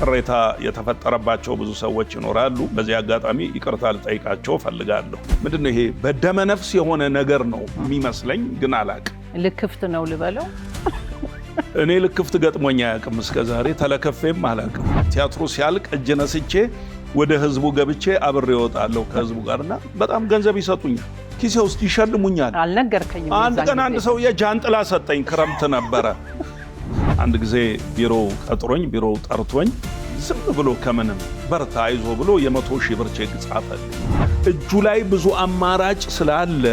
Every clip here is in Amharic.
ቅሬታ የተፈጠረባቸው ብዙ ሰዎች ይኖራሉ። በዚህ አጋጣሚ ይቅርታ ልጠይቃቸው ፈልጋለሁ። ምንድነው ይሄ በደመ ነፍስ የሆነ ነገር ነው የሚመስለኝ፣ ግን አላቅም። ልክፍት ነው ልበለው። እኔ ልክፍት ገጥሞኝ አያውቅም እስከዛሬ፣ ተለከፌም አላቅም። ቲያትሩ ሲያልቅ እጅ ነስቼ ወደ ህዝቡ ገብቼ አብሬ እወጣለሁ ከህዝቡ ጋርና በጣም ገንዘብ ይሰጡኛል፣ ኪሴ ውስጥ ይሸልሙኛል። አልነገርከኝም? አንድ ቀን አንድ ሰውዬ ጃንጥላ ሰጠኝ፣ ክረምት ነበረ። አንድ ጊዜ ቢሮው ቀጥሮኝ ቢሮው ጠርቶኝ ዝም ብሎ ከምንም በርታ አይዞ ብሎ የ100,000 ብር ቼክ ጻፈልኝ። እጁ ላይ ብዙ አማራጭ ስላለ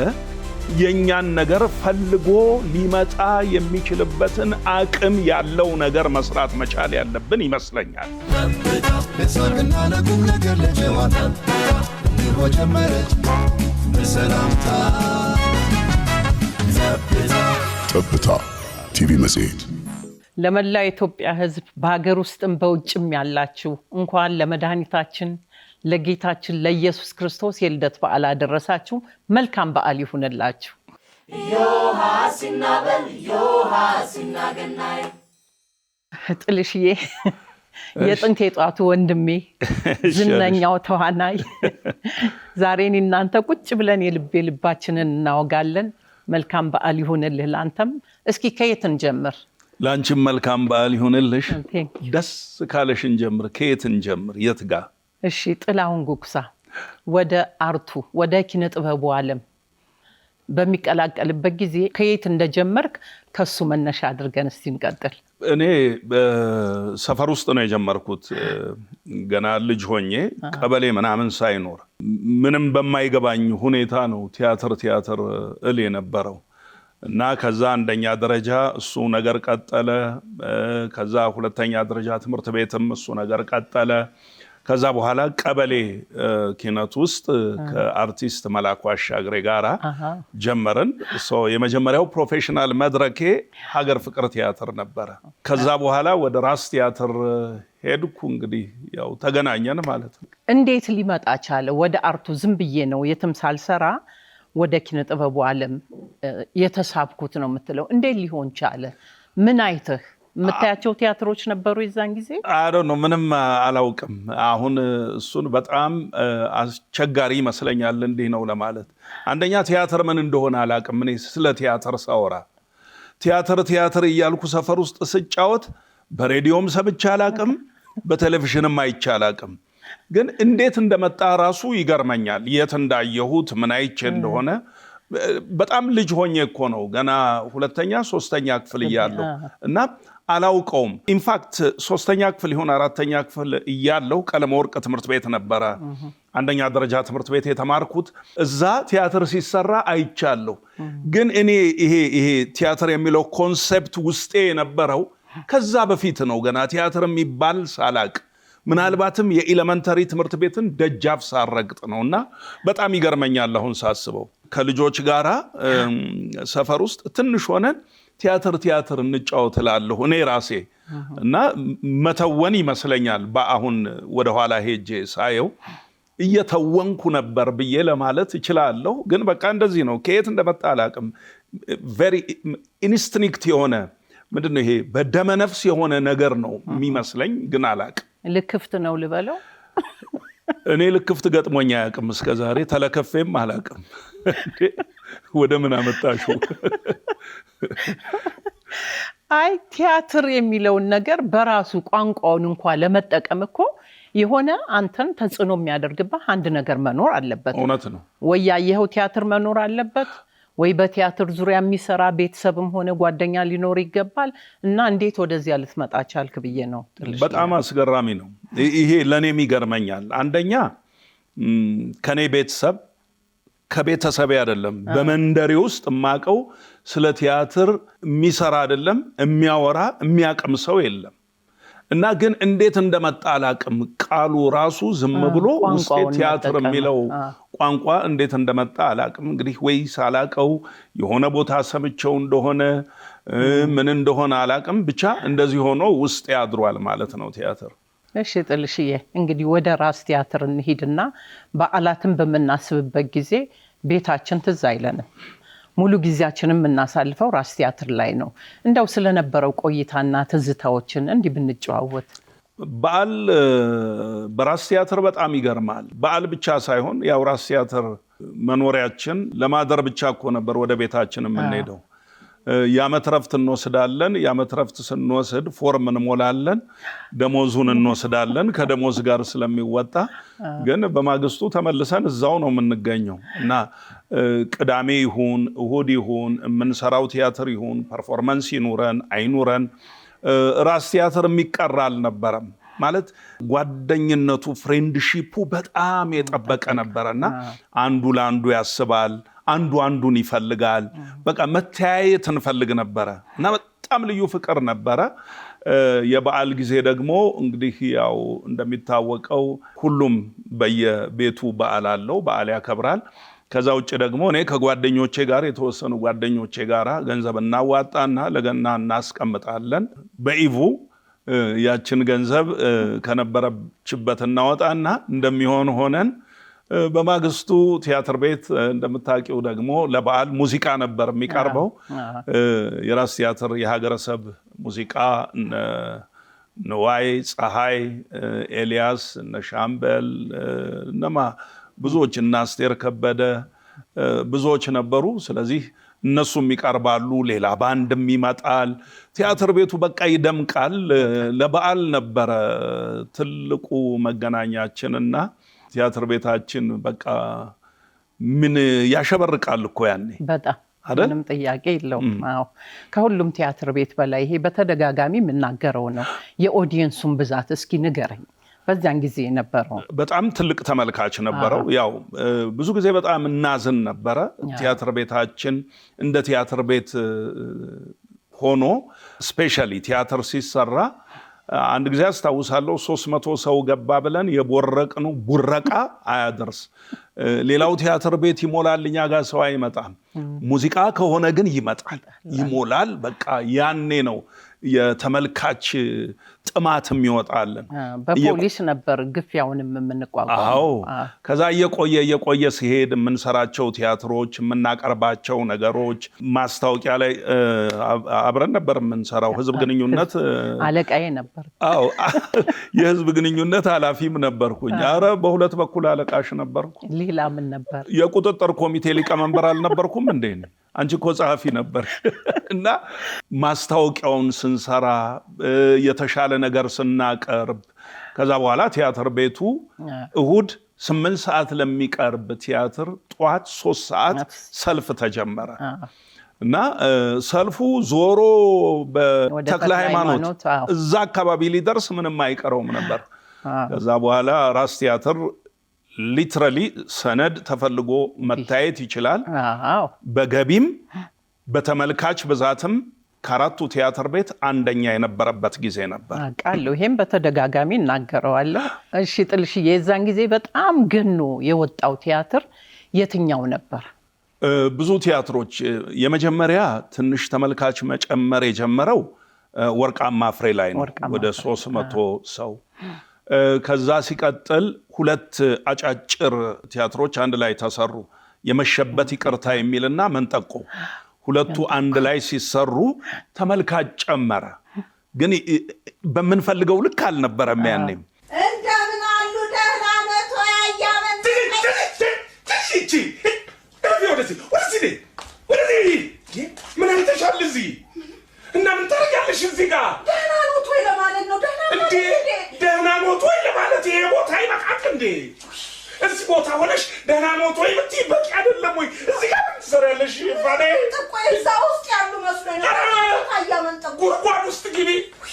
የኛን ነገር ፈልጎ ሊመጣ የሚችልበትን አቅም ያለው ነገር መስራት መቻል ያለብን ይመስለኛል። ለሳቅና ለቁም ነገር ለጨዋታ ኑሮ ጀመረች በሰላምታ። ጠብታ ቲቪ መጽሔት። ለመላ ኢትዮጵያ ሕዝብ በሀገር ውስጥም በውጭም ያላችሁ እንኳን ለመድኃኒታችን ለጌታችን ለኢየሱስ ክርስቶስ የልደት በዓል አደረሳችሁ። መልካም በዓል ይሁንላችሁ። ዮሐንስና በል ዮሐንስና ገናይ ጥልሽዬ የጥንት የጧቱ ወንድሜ ዝነኛው ተዋናይ ዛሬን እናንተ ቁጭ ብለን የልባችንን እናወጋለን። መልካም በዓል ይሁንልህ ላንተም። እስኪ ከየት እንጀምር? ላንቺም መልካም በዓል ይሁንልሽ። ደስ ካለሽን ጀምር። ከየት እንጀምር? የት ጋር? እሺ ጥላሁን ጉግሳ ወደ አርቱ ወደ ኪነ ጥበቡ ዓለም በሚቀላቀልበት ጊዜ ከየት እንደጀመርክ ከሱ መነሻ አድርገን እስቲ እንቀጥል። እኔ ሰፈር ውስጥ ነው የጀመርኩት። ገና ልጅ ሆኜ ቀበሌ ምናምን ሳይኖር ምንም በማይገባኝ ሁኔታ ነው ቲያትር እል የነበረው እና ከዛ አንደኛ ደረጃ እሱ ነገር ቀጠለ። ከዛ ሁለተኛ ደረጃ ትምህርት ቤትም እሱ ነገር ቀጠለ። ከዛ በኋላ ቀበሌ ኪነት ውስጥ ከአርቲስት መላኩ አሻግሬ ጋራ ጀመርን። የመጀመሪያው ፕሮፌሽናል መድረኬ ሀገር ፍቅር ቲያትር ነበረ። ከዛ በኋላ ወደ ራስ ቲያትር ሄድኩ። እንግዲህ ያው ተገናኘን ማለት ነው። እንዴት ሊመጣ ቻለ? ወደ አርቱ ዝም ብዬ ነው የትም ሳልሰራ ወደ ኪነ ጥበቡ ዓለም የተሳብኩት ነው የምትለው? እንዴት ሊሆን ቻለ? ምን አይተህ? የምታያቸው ቲያትሮች ነበሩ የዛን ጊዜ? ነው ምንም አላውቅም። አሁን እሱን በጣም አስቸጋሪ ይመስለኛል እንዲህ ነው ለማለት። አንደኛ ቲያትር ምን እንደሆነ አላውቅም። እኔ ስለ ቲያትር ሳወራ ቲያትር እያልኩ ሰፈር ውስጥ ስጫወት በሬዲዮም ሰምቼ አላውቅም፣ በቴሌቪዥንም አይቼ አላውቅም። ግን እንዴት እንደመጣ ራሱ ይገርመኛል። የት እንዳየሁት ምን አይቼ እንደሆነ በጣም ልጅ ሆኜ እኮ ነው ገና ሁለተኛ ሶስተኛ ክፍል እያለሁ እና አላውቀውም። ኢንፋክት ሶስተኛ ክፍል ይሁን አራተኛ ክፍል እያለሁ ቀለመወርቅ ትምህርት ቤት ነበረ አንደኛ ደረጃ ትምህርት ቤት የተማርኩት። እዛ ቲያትር ሲሰራ አይቻለሁ። ግን እኔ ይሄ ቲያትር የሚለው ኮንሴፕት ውስጤ የነበረው ከዛ በፊት ነው። ገና ቲያትር የሚባል ሳላቅ ምናልባትም የኤሌመንተሪ ትምህርት ቤትን ደጃፍ ሳረግጥ ነውና በጣም ይገርመኛል አሁን ሳስበው። ከልጆች ጋራ ሰፈር ውስጥ ትንሽ ሆነን ቲያትር እንጫወትላለሁ እኔ ራሴ እና መተወን ይመስለኛል። በአሁን ወደ ኋላ ሄጄ ሳየው እየተወንኩ ነበር ብዬ ለማለት እችላለሁ። ግን በቃ እንደዚህ ነው። ከየት እንደመጣ አላቅም። ቬሪ ኢንስቲንክት የሆነ ምንድነው ይሄ በደመ ነፍስ የሆነ ነገር ነው የሚመስለኝ፣ ግን አላቅም። ልክፍት ነው ልበለው? እኔ ልክፍት ገጥሞኝ አያውቅም እስከዛሬ፣ ተለከፌም አላውቅም። ወደ ምን አመጣሽው? አይ ቲያትር የሚለውን ነገር በራሱ ቋንቋውን እንኳን ለመጠቀም እኮ የሆነ አንተን ተጽዕኖ የሚያደርግብህ አንድ ነገር መኖር አለበት። እውነት ነው ወይ? ያየኸው ቲያትር መኖር አለበት ወይ? በቲያትር ዙሪያ የሚሰራ ቤተሰብም ሆነ ጓደኛ ሊኖር ይገባል። እና እንዴት ወደዚያ ልትመጣ ቻልክ ብዬ ነው። በጣም አስገራሚ ነው ይሄ። ለእኔም ይገርመኛል። አንደኛ ከኔ ቤተሰብ ከቤተሰቤ አይደለም በመንደሬ ውስጥ የማውቀው ስለ ቲያትር የሚሰራ አይደለም የሚያወራ የሚያቅም ሰው የለም። እና ግን እንዴት እንደመጣ አላቅም። ቃሉ ራሱ ዝም ብሎ ውስጤ ቲያትር የሚለው ቋንቋ እንዴት እንደመጣ አላቅም። እንግዲህ ወይ ሳላቀው የሆነ ቦታ ሰምቼው እንደሆነ ምን እንደሆነ አላቅም። ብቻ እንደዚህ ሆኖ ውስጤ ያድሯል ማለት ነው ቲያትር። እሺ ጥልሽዬ፣ እንግዲህ ወደ ራስ ቲያትር እንሂድና በዓላትን በመናስብበት ጊዜ ቤታችን ትዝ አይለንም። ሙሉ ጊዜያችንን የምናሳልፈው ራስ ቲያትር ላይ ነው። እንደው ስለነበረው ቆይታና ትዝታዎችን እንዲህ ብንጨዋወት። በዓል በራስ ቲያትር በጣም ይገርማል። በዓል ብቻ ሳይሆን ያው ራስ ቲያትር መኖሪያችን ለማደር ብቻ እኮ ነበር ወደ ቤታችን የምንሄደው። የዓመት ረፍት እንወስዳለን። የዓመት ረፍት ስንወስድ ፎርም እንሞላለን፣ ደሞዙን እንወስዳለን ከደሞዝ ጋር ስለሚወጣ። ግን በማግስቱ ተመልሰን እዛው ነው የምንገኘው እና ቅዳሜ ይሁን እሁድ ይሁን የምንሰራው ቲያትር ይሁን ፐርፎርማንስ ይኑረን አይኑረን ራስ ቲያትር የሚቀር አልነበረም። ማለት ጓደኝነቱ ፍሬንድሺፑ በጣም የጠበቀ ነበረና አንዱ ለአንዱ ያስባል፣ አንዱ አንዱን ይፈልጋል። በቃ መተያየት እንፈልግ ነበረ እና በጣም ልዩ ፍቅር ነበረ። የበዓል ጊዜ ደግሞ እንግዲህ ያው እንደሚታወቀው ሁሉም በየቤቱ በዓል አለው፣ በዓል ያከብራል። ከዛ ውጭ ደግሞ እኔ ከጓደኞቼ ጋር የተወሰኑ ጓደኞቼ ጋር ገንዘብ እናዋጣና ለገና እናስቀምጣለን። በኢቭ ያችን ገንዘብ ከነበረችበት እናወጣና እንደሚሆን ሆነን በማግስቱ ቲያትር ቤት እንደምታውቂው ደግሞ ለበዓል ሙዚቃ ነበር የሚቀርበው። የራስ ቲያትር የሀገረሰብ ሙዚቃ ነዋይ፣ ፀሐይ፣ ኤልያስ፣ እነ ሻምበል እነማ ብዙዎች እና አስቴር ከበደ ብዙዎች ነበሩ። ስለዚህ እነሱም ይቀርባሉ፣ ሌላ ባንድም ይመጣል። ቲያትር ቤቱ በቃ ይደምቃል። ለበዓል ነበረ ትልቁ መገናኛችንና ቲያትር ቤታችን በቃ ምን ያሸበርቃል እኮ ያኔ በጣም ምንም ጥያቄ የለውም። አዎ ከሁሉም ቲያትር ቤት በላይ ይሄ በተደጋጋሚ የምናገረው ነው። የኦዲየንሱን ብዛት እስኪ ንገረኝ። በዛን ጊዜ ነበረው በጣም ትልቅ ተመልካች ነበረው። ያው ብዙ ጊዜ በጣም እናዝን ነበረ። ቲያትር ቤታችን እንደ ቲያትር ቤት ሆኖ ስፔሻሊ ቲያትር ሲሰራ አንድ ጊዜ አስታውሳለሁ 300 ሰው ገባ ብለን የቦረቅነው ቡረቃ አያደርስ። ሌላው ቲያትር ቤት ይሞላል፣ እኛ ጋር ሰው አይመጣም። ሙዚቃ ከሆነ ግን ይመጣል፣ ይሞላል። በቃ ያኔ ነው የተመልካች ጥማት የሚወጣልን። በፖሊስ ነበር ግፊያውንም የምንቋቋመው። ከዛ እየቆየ ሲሄድ የምንሰራቸው ቲያትሮች የምናቀርባቸው ነገሮች ማስታወቂያ ላይ አብረን ነበር የምንሰራው። ህዝብ ግንኙነት አለቃዬ ነበር። የህዝብ ግንኙነት ኃላፊም ነበርኩኝ። ኧረ በሁለት በኩል አለቃሽ ነበርኩ። ሌላ ምን ነበር? የቁጥጥር ኮሚቴ ሊቀመንበር አልነበርኩም እንዴ? አንቺ እኮ ጸሐፊ ነበር። እና ማስታወቂያውን ስንሰራ የተሻለ ነገር ስናቀርብ ከዛ በኋላ ቲያትር ቤቱ እሁድ 8 ሰዓት ለሚቀርብ ቲያትር ጠዋት 3 ሰዓት ሰልፍ ተጀመረ እና ሰልፉ ዞሮ በተክለ ሃይማኖት እዛ አካባቢ ሊደርስ ምንም አይቀረውም ነበር። ከዛ በኋላ ራስ ቲያትር ሊትራሊ ሰነድ ተፈልጎ መታየት ይችላል። በገቢም በተመልካች ብዛትም ከአራቱ ቲያትር ቤት አንደኛ የነበረበት ጊዜ ነበር። አውቃለሁ። ይሄም በተደጋጋሚ እናገረዋለሁ። እሺ ጥልሽዬ፣ የዛን ጊዜ በጣም ገኖ የወጣው ቲያትር የትኛው ነበር? ብዙ ቲያትሮች። የመጀመሪያ ትንሽ ተመልካች መጨመር የጀመረው ወርቃማ ፍሬ ላይ ነው፣ ወደ 300 ሰው። ከዛ ሲቀጥል 2 አጫጭር ቲያትሮች አንድ ላይ ተሰሩ። የመሸበት ይቅርታ የሚልና መንጠቆ፣ ሁለቱ አንድ ላይ ሲሰሩ ተመልካች ጨመረ። ግን በምንፈልገው ልክ አልነበረም። ያኔም እንደምን አሉ ደህና ነቶ ያያመን ምን አይተሻል እዚህ? እና ምን ታደርጊያለሽ እዚህ ጋር? ደህና ኖት ወይ ለማለት ነው። ደህና ኖት ወይ ለማለት ይሄ ቦታ ይበቃል እንዴ? እዚህ ቦታ ሆነሽ ደህና ኖት ወይ ብትይ በቂ አይደለም ወይ? እዚህ ጋር ምን ትሰሪያለሽ? ባኔ ጥቆይ እዛ ውስጥ ያሉ መስሎኝ ነው። ታያመን ጥቆይ ጉድጓድ ውስጥ ግቢ።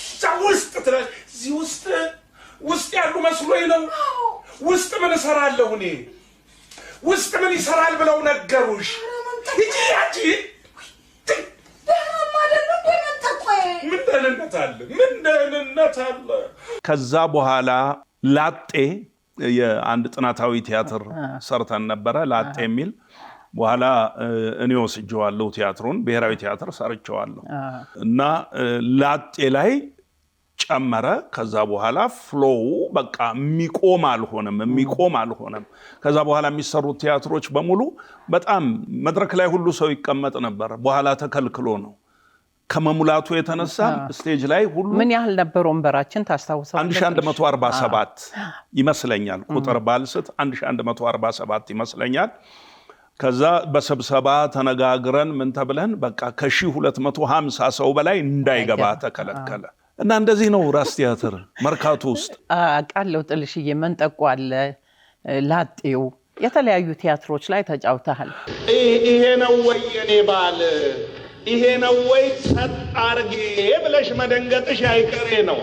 እዛ ውስጥ ትለሽ እዚህ ውስጥ ያሉ መስሎኝ ነው። ውስጥ ምን እሰራለሁ እኔ? ውስጥ ምን ይሰራል ብለው ነገሩሽ? እጂ ያጂ ምን ደህንነት አለ? ከዛ በኋላ ላጤ የአንድ ጥናታዊ ቲያትር ሰርተን ነበረ፣ ላጤ የሚል። በኋላ እኔ ወስጄዋለሁ ቲያትሩን፣ ብሔራዊ ቲያትር ሰርቼዋለሁ እና ላጤ ላይ ጨመረ። ከዛ በኋላ ፍሎው በቃ የሚቆም አልሆነም። ከዛ በኋላ የሚሰሩት ቲያትሮች በሙሉ በጣም መድረክ ላይ ሁሉ ሰው ይቀመጥ ነበር። በኋላ ተከልክሎ ነው ከመሙላቱ የተነሳ ስቴጅ ላይ ሁሉ ምን ያህል ነበር ወንበራችን ታስታውሳለህ? 1147 ይመስለኛል ቁጥር ባልስት 1147 ይመስለኛል። ከዛ በስብሰባ ተነጋግረን ምን ተብለን በቃ ከ1250 ሰው በላይ እንዳይገባ ተከለከለ። እና እንደዚህ ነው ራስ ቲያትር መርካቶ ውስጥ አቃለው ጥልሽዬ መንጠቆ አለ ላጤው የተለያዩ ቲያትሮች ላይ ተጫውተሃል። ይሄ ነው ወይ የኔ ባል ይሄ ነው ወይ ሰጥ አርጌ ብለሽ መደንገጥሽ አይቀሬ ነው።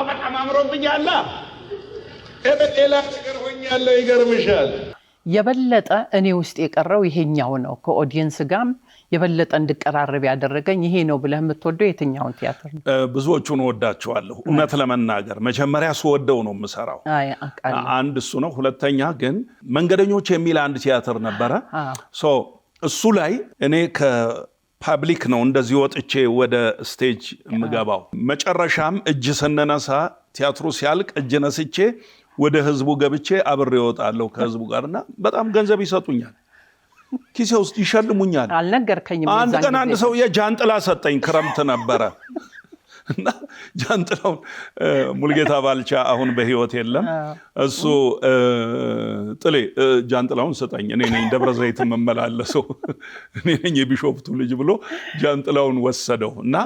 በጣም አምሮብኛል። ሌላ ነገር ሆኛለሁ። ይገርምሻል። የበለጠ እኔ ውስጥ የቀረው ይሄኛው ነው። ከኦዲየንስ ጋርም የበለጠ እንድቀራረብ ያደረገኝ ይሄ ነው ብለህ የምትወደው የትኛውን ቲያትር ነው? ብዙዎቹን ወዳቸዋለሁ። እውነት ለመናገር መጀመሪያ ስወደው ነው የምሰራው። አንድ እሱ ነው። ሁለተኛ ግን መንገደኞች የሚል አንድ ቲያትር ነበረ። እሱ ላይ እኔ ከፓብሊክ ነው እንደዚህ ወጥቼ ወደ ስቴጅ የምገባው። መጨረሻም እጅ ስንነሳ ቲያትሩ ሲያልቅ እጅ ነስቼ ወደ ህዝቡ ገብቼ አብሬ እወጣለሁ ከህዝቡ ጋርና በጣም ገንዘብ ይሰጡኛል፣ ኪሴ ውስጥ ይሸልሙኛል። አልነገርከኝም። አንድ ቀን አንድ ሰው የጃንጥላ ሰጠኝ። ክረምት ነበረ እና ጃንጥላውን ሙልጌታ ባልቻ አሁን በህይወት የለም። እሱ ጥሌ ጃንጥላውን ሰጠኝ፣ እኔ ነኝ ደብረ ዘይት መመላለሰው፣ እኔ ነኝ የቢሾፍቱ ልጅ ብሎ ጃንጥላውን ወሰደው እና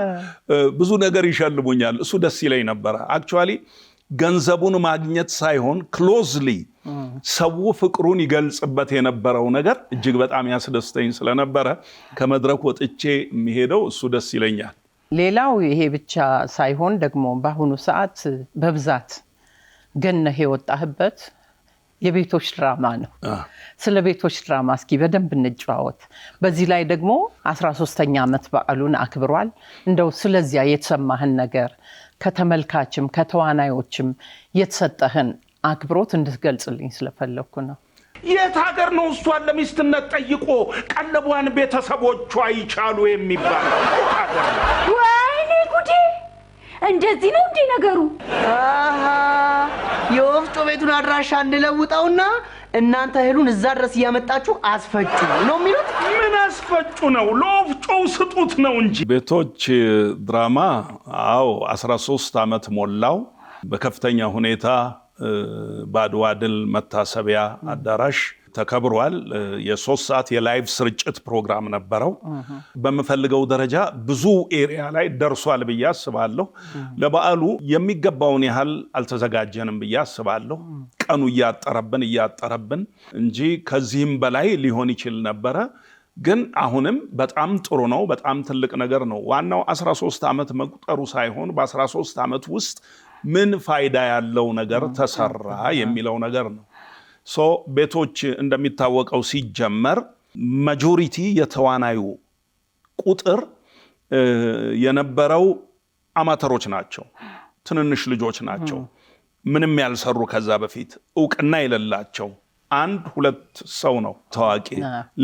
ብዙ ነገር ይሸልሙኛል። እሱ ደስ ይለኝ ነበረ። አክቹዋሊ ገንዘቡን ማግኘት ሳይሆን ክሎዝሊ ሰው ፍቅሩን ይገልጽበት የነበረው ነገር እጅግ በጣም ያስደስተኝ ስለነበረ ከመድረክ ወጥቼ የሚሄደው እሱ ደስ ይለኛል። ሌላው ይሄ ብቻ ሳይሆን ደግሞ በአሁኑ ሰዓት በብዛት ገነህ የወጣህበት የቤቶች ድራማ ነው። ስለ ቤቶች ድራማ እስኪ በደንብ እንጨዋወት። በዚህ ላይ ደግሞ 13ኛ ዓመት በዓሉን አክብሯል። እንደው ስለዚያ የተሰማህን ነገር ከተመልካችም ከተዋናዮችም የተሰጠህን አክብሮት እንድትገልጽልኝ ስለፈለኩ ነው። የት ሀገር ነው እሷን ለሚስትነት ጠይቆ ቀለቧን ቤተሰቦቿ ይቻሉ የሚባለው? ወይኔ ጉዴ! እንደዚህ ነው እንዴ ነገሩ? የወፍጮ ቤቱን አድራሻ እንለውጠውና እናንተ እህሉን እዛ ድረስ እያመጣችሁ አስፈጩ ነው የሚሉት። ምን አስፈጩ ነው? ለወፍጮው ስጡት ነው እንጂ። ቤቶች ድራማ 13 ዓመት ሞላው። በከፍተኛ ሁኔታ በአድዋ ድል መታሰቢያ አዳራሽ ተከብሯል። የ3 ሰዓት የላይቭ ስርጭት ፕሮግራም ነበረው። በምፈልገው ደረጃ ብዙ ኤሪያ ላይ ደርሷል ብዬ አስባለሁ። ለበዓሉ የሚገባውን ያህል አልተዘጋጀንም ብዬ አስባለሁ። ቀኑ እያጠረብን እንጂ ከዚህም በላይ ሊሆን ይችል ነበረ። ግን አሁንም በጣም ጥሩ ነው። በጣም ትልቅ ነገር ነው። ዋናው 13 ዓመት መቁጠሩ ሳይሆን በ13 ዓመት ውስጥ ምን ፋይዳ ያለው ነገር ተሰራ የሚለው ነገር ነው። ቤቶች እንደሚታወቀው ሲጀመር ማጆሪቲ የተዋናዩ ቁጥር የነበረው አማተሮች ናቸው፣ ትንንሽ ልጆች ናቸው፣ ምንም ያልሰሩ ከዛ በፊት እውቅና የሌላቸው 1-2 ሰው ነው ታዋቂ።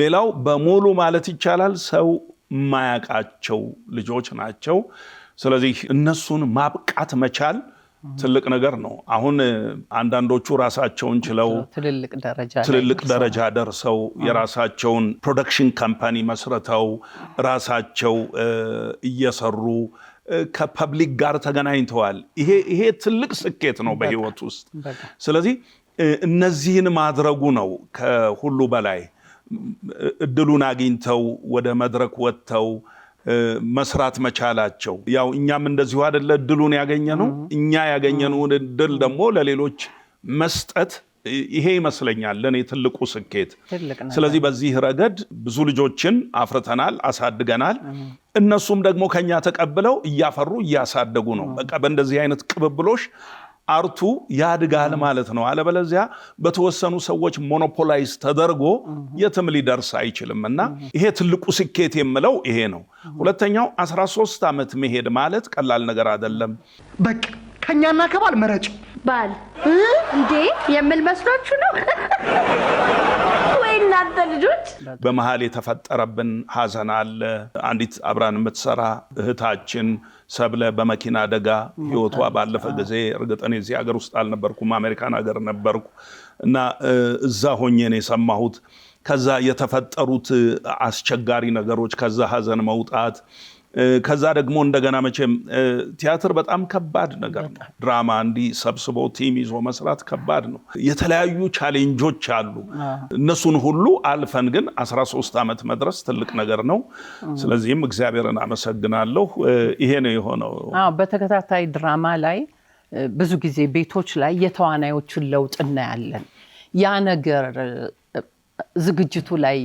ሌላው በሙሉ ማለት ይቻላል ሰው የማያውቃቸው ልጆች ናቸው። ስለዚህ እነሱን ማብቃት መቻል ትልቅ ነገር ነው። አሁን አንዳንዶቹ ራሳቸውን ችለው ትልልቅ ደረጃ ደርሰው የራሳቸውን ፕሮዳክሽን ካምፓኒ መስርተው ራሳቸው እየሰሩ ከፐብሊክ ጋር ተገናኝተዋል። ይሄ ትልቅ ስኬት ነው በህይወት ውስጥ። ስለዚህ እነዚህን ማድረጉ ነው ከሁሉ በላይ። እድሉን አግኝተው ወደ መድረክ ወጥተው መስራት መቻላቸው። ያው እኛም እንደዚሁ አይደለ እድሉን ያገኘነው። እኛ ያገኘነውን እድል ደግሞ ለሌሎች መስጠት ይሄ ይመስለኛል ለኔ ትልቁ ስኬት። ስለዚህ በዚህ ረገድ ብዙ ልጆችን አፍርተናል፣ አሳድገናል። እነሱም ደግሞ ከኛ ተቀብለው እያፈሩ እያሳደጉ ነው። በቃ በእንደዚህ አይነት ቅብብሎሽ አርቱ ያድጋል ማለት ነው። አለበለዚያ በተወሰኑ ሰዎች ሞኖፖላይዝ ተደርጎ የትም ሊደርስ አይችልም እና ይሄ ትልቁ ስኬት የምለው ይሄ ነው። ሁለተኛው 13 ዓመት መሄድ ማለት ቀላል ነገር አይደለም። በቃ ከኛና ከባል መረጭ ባል እንዴ የምል መስሏችሁ ነው ወይ እናንተ ልጆች? በመሃል የተፈጠረብን ሐዘን አለ። አንዲት አብራን የምትሰራ እህታችን ሰብለ በመኪና አደጋ ህይወቷ ባለፈ ጊዜ እርግጥ እኔ እዚህ ሀገር ውስጥ አልነበርኩም፣ አሜሪካን ሀገር ነበርኩ እና እዛ ሆኜ ነው የሰማሁት። ከዛ የተፈጠሩት አስቸጋሪ ነገሮች፣ ከዛ ሐዘን መውጣት ከዛ ደግሞ እንደገና መቼም ቲያትር በጣም ከባድ ነገር ነው። ድራማ እንዲህ ሰብስቦ ቲም ይዞ መስራት ከባድ ነው። የተለያዩ ቻሌንጆች አሉ። እነሱን ሁሉ አልፈን ግን 13 ዓመት መድረስ ትልቅ ነገር ነው። ስለዚህም እግዚአብሔርን አመሰግናለሁ። ይሄ ነው የሆነው። በተከታታይ ድራማ ላይ ብዙ ጊዜ ቤቶች ላይ የተዋናዮችን ለውጥ እናያለን። ያ ነገር ዝግጅቱ ላይ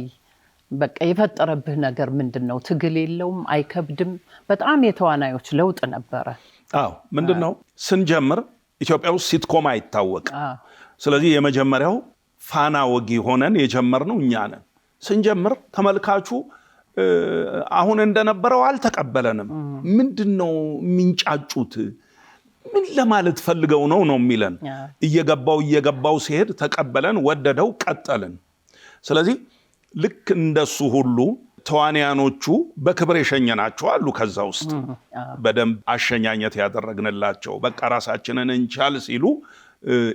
በቃ የፈጠረብህ ነገር ምንድነው? ትግል የለውም? አይከብድም? በጣም የተዋናዮች ለውጥ ነበረ። ምንድነው? ስንጀምር ኢትዮጵያ ውስጥ ሲትኮም አይታወቅም። ስለዚህ የመጀመሪያው ፋና ወጊ ሆነን የጀመርነው እኛ ነን። ስንጀምር ተመልካቹ አሁን እንደነበረው አልተቀበለንም። ምንድነው የሚንጫጩት? ምን ለማለት ፈልገው ነው የሚለን። እየገባው ሲሄድ ተቀበለን፣ ወደደው፣ ቀጠልን። ስለዚህ ልክ እንደሱ ሁሉ ተዋንያኖቹ በክብር የሸኘናቸው አሉ። ከዛ ውስጥ በደንብ አሸኛኘት ያደረግንላቸው በቃ ራሳችንን እንቻል ሲሉ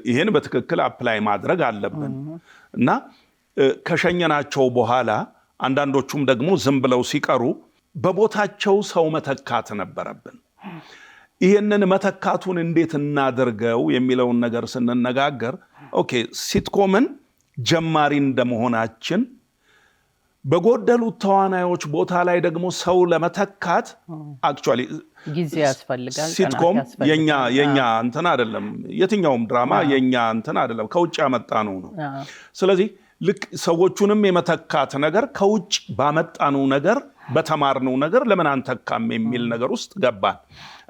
ይሄን በትክክል አፕላይ ማድረግ አለብን እና ከሸኘናቸው በኋላ አንዳንዶቹም ደግሞ ዝም ብለው ሲቀሩ በቦታቸው ሰው መተካት ነበረብን። ይሄንን መተካቱን እንዴት እናደርገው የሚለውን ነገር ስንነጋገር ኦኬ ሲትኮምን ጀማሪ እንደመሆናችን በጎደሉት ተዋናዮች ቦታ ላይ ደግሞ ሰው ለመተካት አክቹአሊ ጊዜ ያስፈልጋል። ሲትኮም የኛ እንትን አይደለም። የትኛውም ድራማ የኛ እንትን አይደለም፣ ከውጭ ያመጣ ነው። ስለዚህ ልክ ሰዎቹንም የመተካት ነገር ከውጭ ባመጣነው ነገር በተማርነው ነገር ለምን አንተካም የሚል ነገር ውስጥ ገባን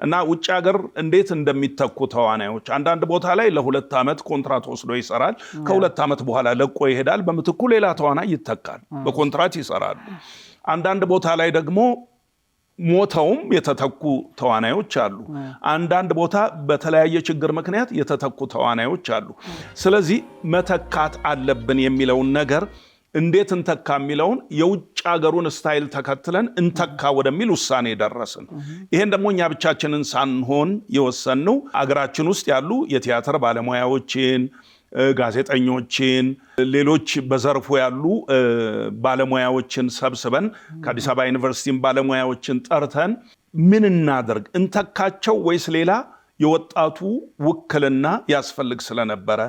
እና ውጭ ሀገር እንዴት እንደሚተኩ ተዋናዮች አንዳንድ ቦታ ላይ ለ2 ዓመት ኮንትራት ወስዶ ይሰራል። ከ2 ዓመት በኋላ ለቆ ይሄዳል። በምትኩ ሌላ ተዋናይ ይተካል። በኮንትራት ይሰራሉ። አንዳንድ ቦታ ላይ ደግሞ ሞተውም የተተኩ ተዋናዮች አሉ። አንዳንድ ቦታ በተለያየ ችግር ምክንያት የተተኩ ተዋናዮች አሉ። ስለዚህ መተካት አለብን የሚለውን ነገር እንዴት እንተካ የሚለውን የውጭ ሀገሩን ስታይል ተከትለን እንተካ ወደሚል ውሳኔ ደረስን። ይሄን ደግሞ እኛ ብቻችንን ሳንሆን የወሰንነው አገራችን ውስጥ ያሉ የቲያትር ባለሙያዎችን፣ ጋዜጠኞችን፣ ሌሎች በዘርፉ ያሉ ባለሙያዎችን ሰብስበን ከአዲስ አበባ ዩኒቨርሲቲም ባለሙያዎችን ጠርተን ምን እናደርግ እንተካቸው ወይስ ሌላ የወጣቱ ውክልና ያስፈልግ ስለነበረ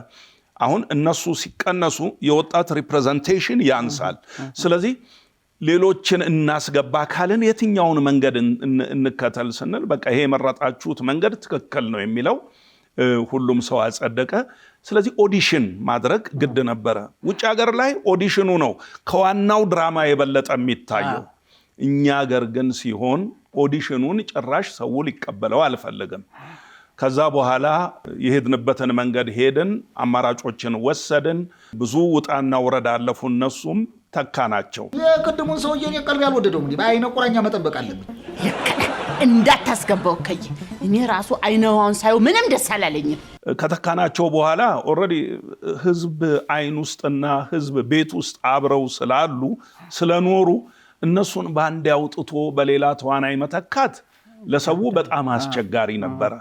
አሁን እነሱ ሲቀነሱ የወጣት ሪፕሬዘንቴሽን ያንሳል። ስለዚህ ሌሎችን እናስገባ ካልን የትኛውን መንገድ እንከተል ስንል በቃ ይሄ የመረጣችሁት መንገድ ትክክል ነው የሚለው ሁሉም ሰው አጸደቀ። ስለዚህ ኦዲሽን ማድረግ ግድ ነበረ። ውጭ ሀገር ላይ ኦዲሽኑ ነው ከዋናው ድራማ የበለጠ የሚታየው። እኛ ሀገር ግን ሲሆን ኦዲሽኑን ጭራሽ ሰው ሊቀበለው አልፈልግም። ከዛ በኋላ የሄድንበትን መንገድ ሄድን፣ አማራጮችን ወሰድን። ብዙ ውጣና ወረዳ አለፉ። እነሱም ተካናቸው። የቅድሙን ሰውዬ እኔ ቀልብ ያልወደደው እንዴ በአይነ ቁራኛ መጠበቅ አለብን። እንዳታስገባው ከይ እኔ ራሱ አይነዋውን ሳይው ምንም ደስ አላለኝም። ከተካናቸው በኋላ ኦልሬዲ ህዝብ አይን ውስጥና ህዝብ ቤት ውስጥ አብረው ስላሉ ስለኖሩ እነሱን ባንድ ያውጥቶ በሌላ ተዋናይ መተካት ለሰው በጣም አስቸጋሪ ነበረ።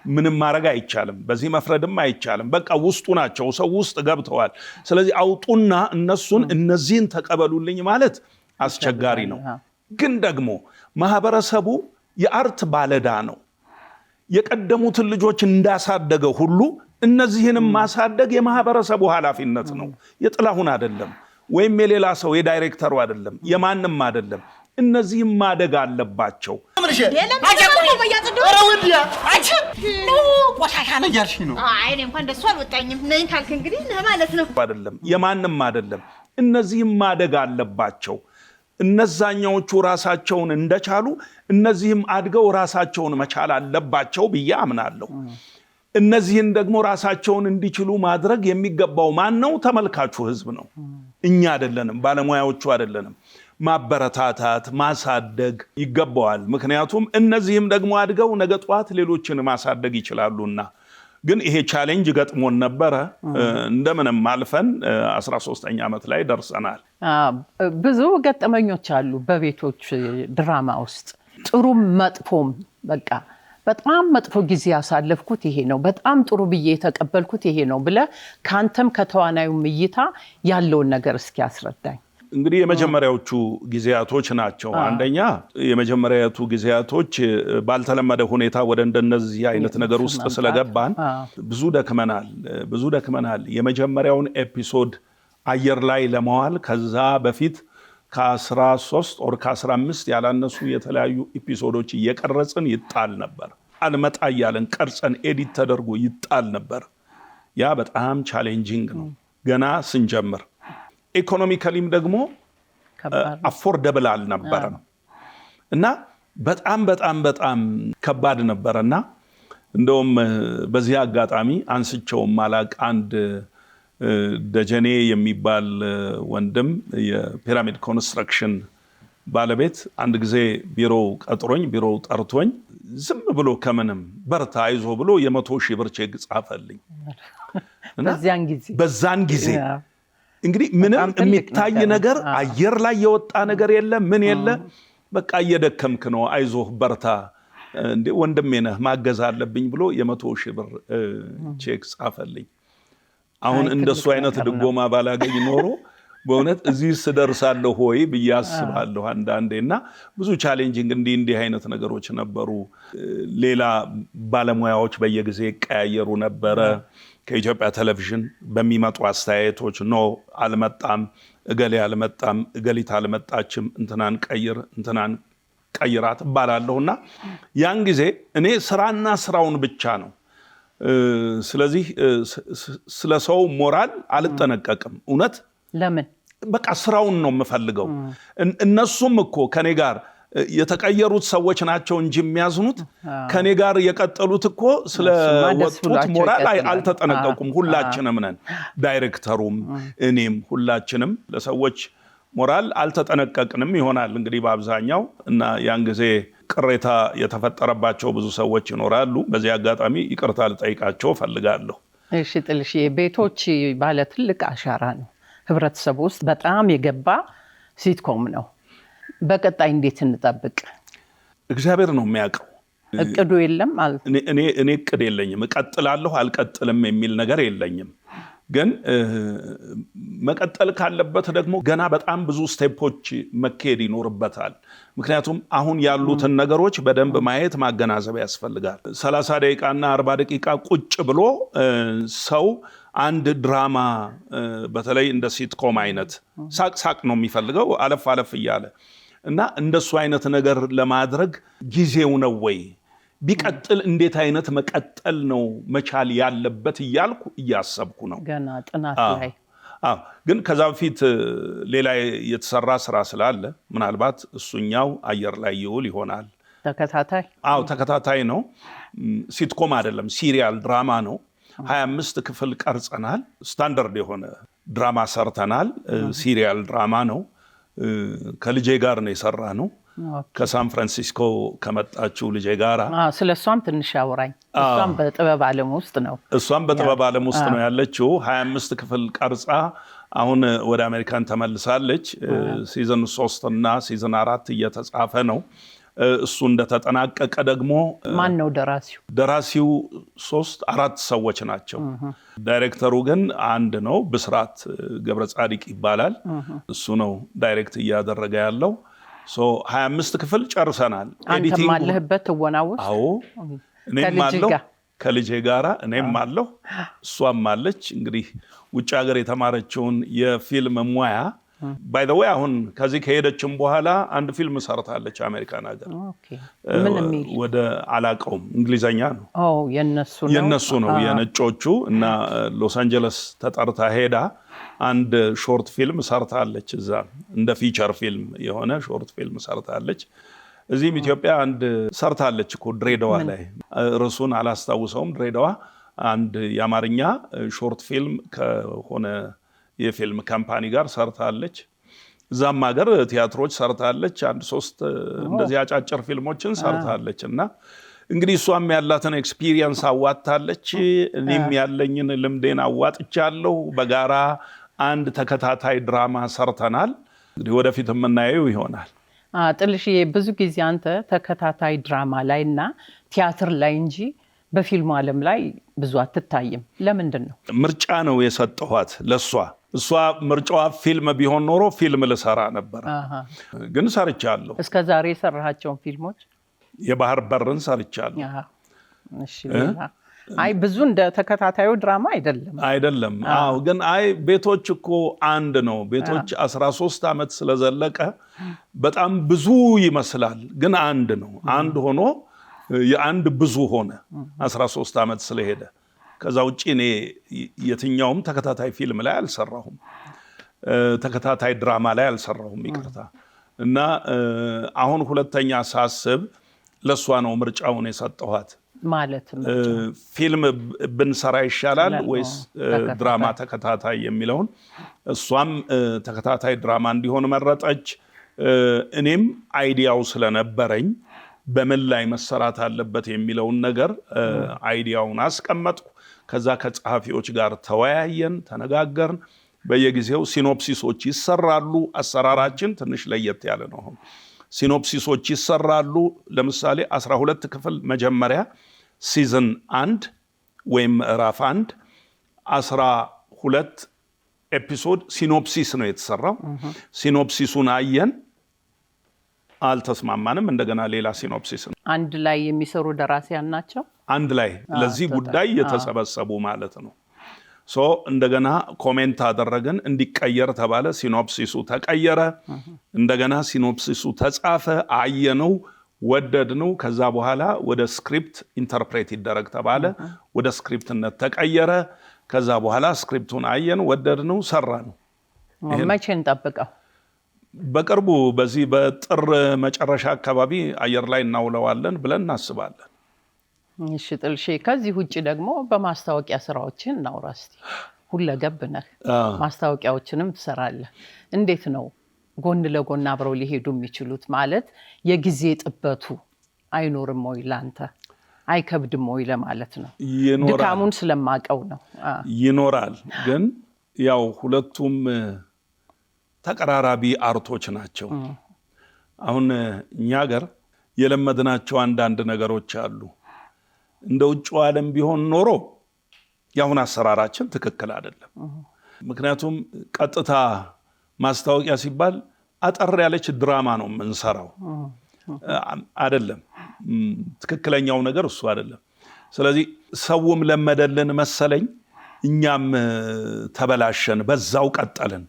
ምንም ማድረግ አይቻልም። በዚህ መፍረድም አይቻልም። በቃ ውስጡ ናቸው፣ ሰው ውስጥ ገብተዋል። ስለዚህ አውጡና እነሱን እነዚህን ተቀበሉልኝ ማለት አስቸጋሪ ነው። ግን ደግሞ ማህበረሰቡ የአርት ባለዳ ነው። የቀደሙትን ልጆች እንዳሳደገ ሁሉ እነዚህንም ማሳደግ የማህበረሰቡ ኃላፊነት ነው። የጥላሁን አይደለም፣ ወይም የሌላ ሰው የዳይሬክተሩ አይደለም፣ የማንም አይደለም። እነዚህም ማደግ አለባቸው። የማንም አይደለም። እነዚህም ማደግ አለባቸው። እነዛኛዎቹ ራሳቸውን እንደቻሉ እነዚህም አድገው ራሳቸውን መቻል አለባቸው ብዬ አምናለሁ። እነዚህን ደግሞ ራሳቸውን እንዲችሉ ማድረግ የሚገባው ማን ነው? ተመልካቹ ህዝብ ነው። እኛ አይደለንም፣ ባለሙያዎቹ አይደለንም። ማበረታታት ማሳደግ ይገባዋል። ምክንያቱም እነዚህም ደግሞ አድገው ነገ ጧት ሌሎችን ማሳደግ ይችላሉና። ግን ይሄ ቻሌንጅ ገጥሞን ነበረ። እንደምንም አልፈን 13ኛ ዓመት ላይ ደርሰናል። ብዙ ገጠመኞች አሉ በቤቶች ድራማ ውስጥ ጥሩም መጥፎም። በቃ በጣም መጥፎ ጊዜ ያሳለፍኩት ይሄ ነው፣ በጣም ጥሩ ብዬ የተቀበልኩት ይሄ ነው ብለህ ካንተም ከተዋናዩም እይታ ያለውን ነገር እስኪ አስረዳኝ። እንግዲህ የመጀመሪያዎቹ ጊዜያቶች ናቸው። አንደኛ የመጀመሪያዎቹ ጊዜያቶች ባልተለመደ ሁኔታ ወደ እንደነዚህ አይነት ነገር ውስጥ ስለገባን ብዙ ደክመናል። የመጀመሪያውን ኤፒሶድ አየር ላይ ለማዋል ከዛ በፊት ከ13 or ከ15 ያላነሱ የተለያዩ ኤፒሶዶች እየቀረጽን ይጣል ነበር። አልመጣ እያለን ቀርጸን ኤዲት ተደርጎ ይጣል ነበር። ያ በጣም ቻሌንጂንግ ነው ገና ስንጀምር። ኢኮኖሚካሊም ደግሞ አፎርደብል አልነበረም እና በጣም ከባድ ነበረና እንደውም በዚህ አጋጣሚ አንስቸው ማላቅ አንድ ደጀኔ የሚባል ወንድም የፒራሚድ ኮንስትራክሽን ባለቤት አንድ ጊዜ ቢሮው ጠርቶኝ ዝም ብሎ ከምንም በርታ አይዞ ብሎ የ100,000 ብር ቼክ ጻፈልኝ። በዛን ጊዜ እንግዲህ ምንም የሚታይ ነገር አየር ላይ የወጣ ነገር የለ ምን የለ በቃ እየደከምክ ነው አይዞህ በርታ እንዴ ወንድሜ ነህ ማገዝ አለብኝ ብሎ የ100,000 ብር ቼክ ጻፈልኝ። አሁን እንደሱ አይነት ድጎማ ባላገኝ ኖሮ በእውነት እዚህ ስደርሳለሁ ሆይ ብያስባለሁ አንዳንዴና ብዙ ቻሌንጂንግ እንዲህ አይነት ነገሮች ነበሩ። ሌላ ባለሙያዎች በየጊዜ ቀያየሩ ነበረ። ከኢትዮጵያ ቴሌቪዥን በሚመጡ አስተያየቶች ነው አልመጣም፣ እገሌ አልመጣም፣ እገሊት አልመጣችም፣ እንትናን ቀይራት ባላለሁና ያን ጊዜ እኔ ስራና ስራውን ብቻ ነው። ስለዚህ ስለ ሰው ሞራል አልጠነቀቅም። እውነት ለምን በቃ ስራውን ነው የምፈልገው። እነሱም እኮ ከኔ ጋር የተቀየሩት ሰዎች ናቸው እንጂ የሚያዝኑት ከኔ ጋር የቀጠሉት እኮ ስለወጡት ሞራል አልተጠነቀቁም። ሁላችንም ነን፣ ዳይሬክተሩም እኔም ሁላችንም ለሰዎች ሞራል አልተጠነቀቅንም ይሆናል እንግዲህ በአብዛኛው እና ያን ጊዜ ቅሬታ የተፈጠረባቸው ብዙ ሰዎች ይኖራሉ። በዚህ አጋጣሚ ይቅርታ ልጠይቃቸው ፈልጋለሁ። እሺ ጥልሽ ቤቶች ባለ ትልቅ አሻራ ነው። ህብረተሰቡ ውስጥ በጣም የገባ ሲትኮም ነው። በቀጣይ እንዴት እንጠብቅ? እግዚአብሔር ነው የሚያውቀው። እቅዱ የለም ማለት እኔ እቅድ የለኝም። እቀጥላለሁ አልቀጥልም የሚል ነገር የለኝም። ግን መቀጠል ካለበት ደግሞ ገና በጣም ብዙ ስቴፖች መካሄድ ይኖርበታል። ምክንያቱም አሁን ያሉትን ነገሮች በደንብ ማየት ማገናዘብ ያስፈልጋል። 30 ደቂቃና 40 ደቂቃ ቁጭ ብሎ ሰው አንድ ድራማ በተለይ እንደ ሲትኮም አይነት ሳቅ ነው የሚፈልገው አለፍ እያለ እና እንደሱ አይነት ነገር ለማድረግ ጊዜው ነው ወይ? ቢቀጥል እንዴት አይነት መቀጠል ነው መቻል ያለበት እያልኩ እያሰብኩ ነው ገና ጥናት ላይ። ግን ከዛ በፊት ሌላ የተሰራ ስራ ስላለ ምናልባት እሱኛው አየር ላይ ይውል ይሆናል። ተከታታይ ነው። ሲትኮም አይደለም፣ ሲሪያል ድራማ ነው። 25 ክፍል ቀርጸናል። ስታንዳርድ የሆነ ድራማ ሰርተናል። ሲሪያል ድራማ ነው። ከልጄ ጋር ነው የሰራ ነው። ከሳን ፍራንሲስኮ ከመጣችው ልጄ ጋራ ስለሷም ትንሽ አውራኝ። እሷም በጥበብ ዓለም ውስጥ ነው ያለችው። 25 ክፍል ቀርጻ አሁን ወደ አሜሪካን ተመልሳለች። ሲዝን 3 እና ሲዝን 4 እየተጻፈ ነው። እሱ እንደተጠናቀቀ ደግሞ ማን ነው ደራሲው? ደራሲው 3-4 ሰዎች ናቸው። ዳይሬክተሩ ግን አንድ ነው፣ ብስራት ገብረ ጻድቅ ይባላል። እሱ ነው ዳይሬክት እያደረገ ያለው። 25 ክፍል ጨርሰናል። አንተም አለህበት ትወናውስ? አዎ እኔም አለሁ ከልጄ ጋራ እኔም አለሁ እሷም አለች። እንግዲህ ውጭ ሀገር የተማረችውን የፊልም ሙያ ባይ ዘ ዌይ አሁን ከዚህ ከሄደችም በኋላ አንድ ፊልም ሰርታለች አሜሪካን ሀገር። ወደ አላቀውም እንግሊዘኛ ነው። የነሱ ነው የነጮቹ እና ሎስ አንጀለስ ተጠርታ ሄዳ አንድ ሾርት ፊልም ሰርታለች። እዛ እንደ ፊቸር ፊልም የሆነ ሾርት ፊልም ሰርታለች። እዚህም ኢትዮጵያ አንድ ሰርታለች እኮ ድሬዳዋ ላይ፣ ርዕሱን አላስታውሰውም። ድሬዳዋ አንድ የአማርኛ ሾርት ፊልም ከሆነ የፊልም ካምፓኒ ጋር ሰርታለች። እዛም ሀገር ቲያትሮች ሰርታለች። 1-3 እንደዚህ አጫጭር ፊልሞችን ሰርታለች እና እንግዲህ እሷም ያላትን ኤክስፒሪየንስ አዋጣለች። እኔም ያለኝን ልምዴን አዋጥቻለሁ። በጋራ አንድ ተከታታይ ድራማ ሰርተናል። እንግዲህ ወደፊት የምናየው ይሆናል። ጥልሽዬ ብዙ ጊዜ አንተ ተከታታይ ድራማ ላይ እና ቲያትር ላይ እንጂ በፊልሙ ዓለም ላይ ብዙ አትታይም። ለምንድን ነው? ምርጫ ነው የሰጠኋት ለሷ። እሷ ምርጫዋ ፊልም ቢሆን ኖሮ ፊልም ልሰራ ነበር፣ ግን ሰርቻለሁ። እስከ ዛሬ የሰራሃቸውን ፊልሞች? የባህር በርን ሰርቻለሁ። እሺ ሌላ? አይ ብዙ እንደ ተከታታዩ ድራማ አይደለም። አዎ ግን አይ ቤቶች እኮ አንድ ነው። ቤቶች 13 ዓመት ስለዘለቀ በጣም ብዙ ይመስላል፣ ግን አንድ ነው። አንድ ሆኖ የአንድ ብዙ ሆነ 13 ዓመት ስለሄደ። ከዛ ውጪ እኔ የትኛውም ተከታታይ ፊልም ላይ አልሰራሁም፣ ተከታታይ ድራማ ላይ አልሰራሁም፣ ይቅርታ። እና አሁን ሁለተኛ ሳስብ ለሷ ነው ምርጫውን የሰጠኋት። ማለትም ፊልም ብንሰራ ይሻላል ወይስ ድራማ ተከታታይ የሚለውን። እሷም ተከታታይ ድራማ እንዲሆን መረጠች። እኔም አይዲያው ስለነበረኝ በምን ላይ መሰራት አለበት የሚለውን ነገር አይዲያውን አስቀመጥኩ። ከዛ ከጸሐፊዎች ጋር ተወያየን፣ ተነጋገርን። በየጊዜው ሲኖፕሲሶች ይሰራሉ። አሰራራችን ትንሽ ለየት ያለ ነው። ሲኖፕሲሶች ይሰራሉ። ለምሳሌ 12 ክፍል መጀመሪያ ሲዝን 1 ወይም ምዕራፍ 1 12 ኤፒሶድ ሲኖፕሲስ ነው የተሰራው። ሲኖፕሲሱን አየን፣ አልተስማማንም። እንደገና ሌላ ሲኖፕሲስ ነው። አንድ ላይ የሚሰሩ ደራሲያን ናቸው። አንድ ላይ ለዚህ ጉዳይ የተሰበሰቡ ማለት ነው። እንደገና ኮሜንት አደረግን፣ እንዲቀየር ተባለ። ሲኖፕሲሱ ተቀየረ። እንደገና ሲኖፕሲሱ ተጻፈ፣ አየነው፣ ወደድነው። ከዛ በኋላ ወደ ስክሪፕት ኢንተርፕሬት ይደረግ ተባለ። ወደ ስክሪፕትነት ተቀየረ። ከዛ በኋላ ስክሪፕቱን አየን፣ ወደድነው፣ ሰራነው። መቼ እንጠብቀው? በቅርቡ በዚህ በጥር መጨረሻ አካባቢ አየር ላይ እናውለዋለን ብለን እናስባለን። እሺ ጥልሼ፣ ከዚህ ውጭ ደግሞ በማስታወቂያ ስራዎችን እናውራ እስቲ። ሁለገብ ነህ፣ ማስታወቂያዎችንም ትሰራለህ። እንዴት ነው ጎን ለጎን አብረው ሊሄዱ የሚችሉት? ማለት የጊዜ ጥበቱ አይኖርም ወይ ላንተ? አይከብድም ወይ ለማለት ነው። ድካሙን ስለማቀው ነው። ይኖራል፣ ግን ያው ሁለቱም ተቀራራቢ አርቶች ናቸው። አሁን እኛ ሀገር የለመድናቸው አንዳንድ ነገሮች አሉ። እንደ ውጭው ዓለም ቢሆን ኖሮ የአሁን አሰራራችን ትክክል አይደለም። ምክንያቱም ቀጥታ ማስታወቂያ ሲባል አጠር ያለች ድራማ ነው የምንሰራው። አይደለም፣ ትክክለኛው ነገር እሱ አይደለም። ስለዚህ ሰውም ለመደልን መሰለኝ፣ እኛም ተበላሸን፣ በዛው ቀጠልን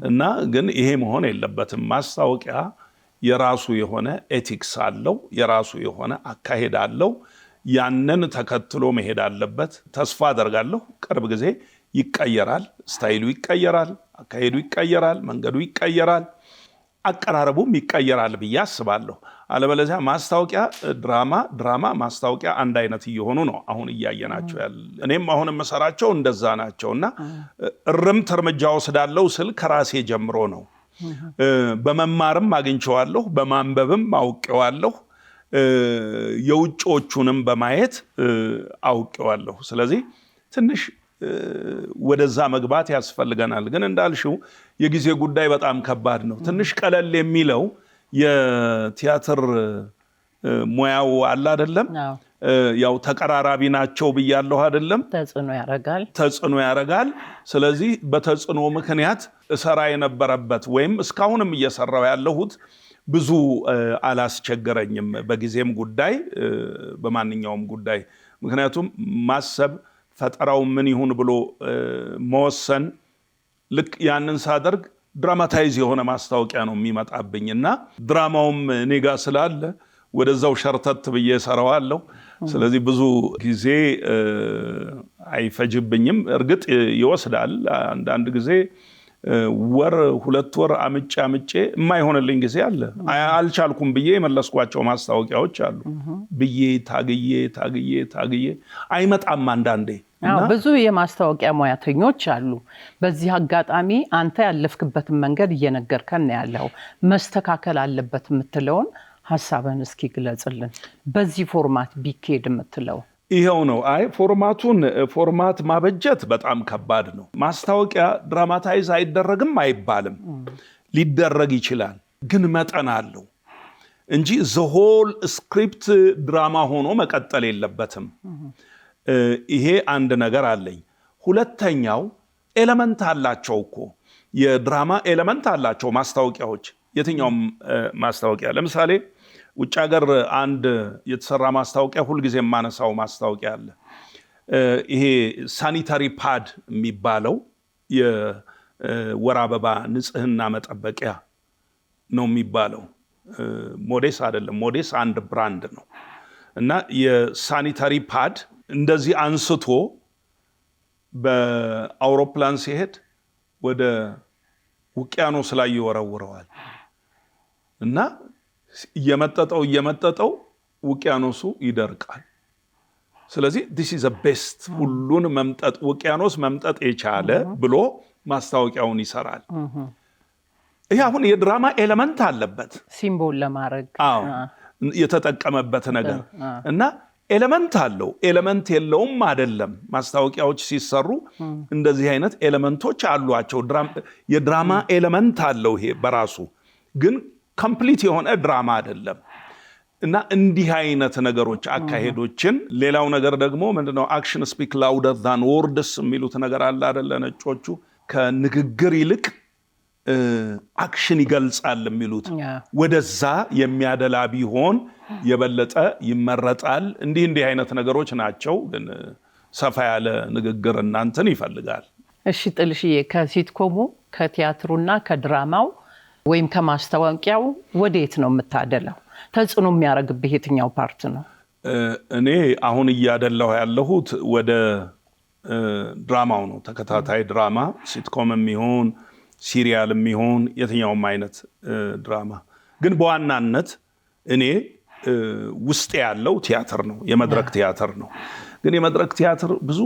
እና ግን ይሄ መሆን የለበትም። ማስታወቂያ የራሱ የሆነ ኤቲክስ አለው፣ የራሱ የሆነ አካሄድ አለው። ያንን ተከትሎ መሄድ አለበት። ተስፋ አደርጋለሁ ቅርብ ጊዜ ይቀየራል፣ ስታይሉ ይቀየራል፣ አካሄዱ ይቀየራል፣ መንገዱ ይቀየራል፣ አቀራረቡም ይቀየራል ብዬ አስባለሁ። አለበለዚያ ማስታወቂያ ድራማ ማስታወቂያ አንድ አይነት እየሆኑ ነው አሁን እያየናቸው ያለ። እኔም አሁን የምሰራቸው እንደዛ ናቸውና እርምት እርምጃ ወስዳለሁ ስል ከራሴ ጀምሮ ነው። በመማርም አግኝቼዋለሁ፣ በማንበብም አውቄዋለሁ፣ የውጮቹንም በማየት አውቄዋለሁ። ስለዚህ ትንሽ ወደዛ መግባት ያስፈልገናል። ግን እንዳልሽው የጊዜ ጉዳይ በጣም ከባድ ነው። ትንሽ ቀለል የሚለው የቲያትር ሙያው አለ አይደለም፣ ያው ተቀራራቢ ናቸው ብያለሁ አይደለም፣ ተጽዕኖ ያረጋል። ስለዚህ በተጽዕኖ ምክንያት እሰራ የነበረበት ወይም እስካሁንም እየሰራው ያለሁት ብዙ አላስቸገረኝም፣ በጊዜም ጉዳይ በማንኛውም ጉዳይ። ምክንያቱም ማሰብ ፈጠራው ምን ይሁን ብሎ መወሰን፣ ልክ ያንን ሳደርግ ድራማታይዝ የሆነ ማስታወቂያ ነው የሚመጣብኝና ድራማውም እኔ ጋር ስላለ ወደዛው ሸርተት ብዬ ሰራዋለሁ። ስለዚህ ብዙ ጊዜ አይፈጅብኝም። እርግጥ ይወስዳል። አንዳንድ ጊዜ ወር 2 ወር አምጬ የማይሆንልኝ ጊዜ አለ። አልቻልኩም ብዬ የመለስኳቸው ማስታወቂያዎች አሉ። ብዬ ታግዬ አይመጣም አንዳንዴ። ብዙ የማስታወቂያ ሙያተኞች አሉ። በዚህ አጋጣሚ አንተ ያለፍክበትን መንገድ እየነገርከን ያለው መስተካከል አለበት የምትለውን ሐሳብን እስኪ ግለጽልን። በዚህ ፎርማት ቢኬድ የምትለው ይሄው ነው። ፎርማት ማበጀት በጣም ከባድ ነው። ማስታወቂያ ድራማታይዝ አይደረግም አይባልም፣ ሊደረግ ይችላል፣ ግን መጠን አለው እንጂ ዘሆል ስክሪፕት ድራማ ሆኖ መቀጠል የለበትም። ይሄ አንድ ነገር አለኝ። ሁለተኛው ኤሌመንት አላቸው እኮ የድራማ ኤሌመንት አላቸው ማስታወቂያዎች። የትኛውም ማስታወቂያ ለምሳሌ ውጭ ሀገር አንድ የተሰራ ማስታወቂያ ሁልጊዜ የማነሳው ማስታወቂያ አለ። ይሄ ሳኒታሪ ፓድ የሚባለው የወር አበባ ንጽህና መጠበቂያ ነው የሚባለው። ሞዴስ አይደለም። ሞዴስ አንድ ብራንድ ነው እና የሳኒታሪ ፓድ እንደዚህ አንስቶ በአውሮፕላን ሲሄድ ወደ ውቅያኖስ ላይ ይወረውረዋል እና እየመጠጠው ውቅያኖሱ ይደርቃል። ስለዚህ this is the best ሁሉን መምጠጥ ውቅያኖስ መምጠጥ የቻለ ብሎ ማስታወቂያውን ይሰራል። ይሄ አሁን የድራማ ኤሌመንት አለበት ሲምቦል ለማድረግ የተጠቀመበት ነገር እና ኤሌመንት አለው። ኤሌመንት የለውም አይደለም። ማስታወቂያዎች ሲሰሩ እንደዚህ አይነት ኤሌመንቶች አሏቸው። የድራማ ኤሌመንት አለው ይሄ በራሱ ግን ኮምፕሊት የሆነ ድራማ አይደለም። እና እንዲህ አይነት ነገሮች አካሄዶችን ሌላው ነገር ደግሞ ምንድነው አክሽን ስፒክ ላውደር ዛን ወርድስ የሚሉት ነገር አለ አይደለ? ነጮቹ ከንግግር ይልቅ አክሽን ይገልጻል የሚሉት ወደዛ የሚያደላ ቢሆን የበለጠ ይመረጣል። እንዲህ አይነት ነገሮች ናቸው። ግን ሰፋ ያለ ንግግር እናንተን ይፈልጋል። እሺ ጥልሽዬ፣ ከሲትኮሙ ከቲያትሩና ከድራማው ወይም ከማስታወቂያው ወዴት ነው የምታደላው? ተጽዕኖ የሚያደርግብህ የትኛው ፓርት ነው? እኔ አሁን እያደላሁ ያለሁት ወደ ድራማው ነው። ተከታታይ ድራማ ሲትኮምም ይሁን ሲሪያልም ይሁን የትኛውም አይነት ድራማ። ግን በዋናነት እኔ ውስጥ ያለው ቲያትር ነው፣ የመድረክ ቲያትር ነው። ግን የመድረክ ቲያትር ብዙ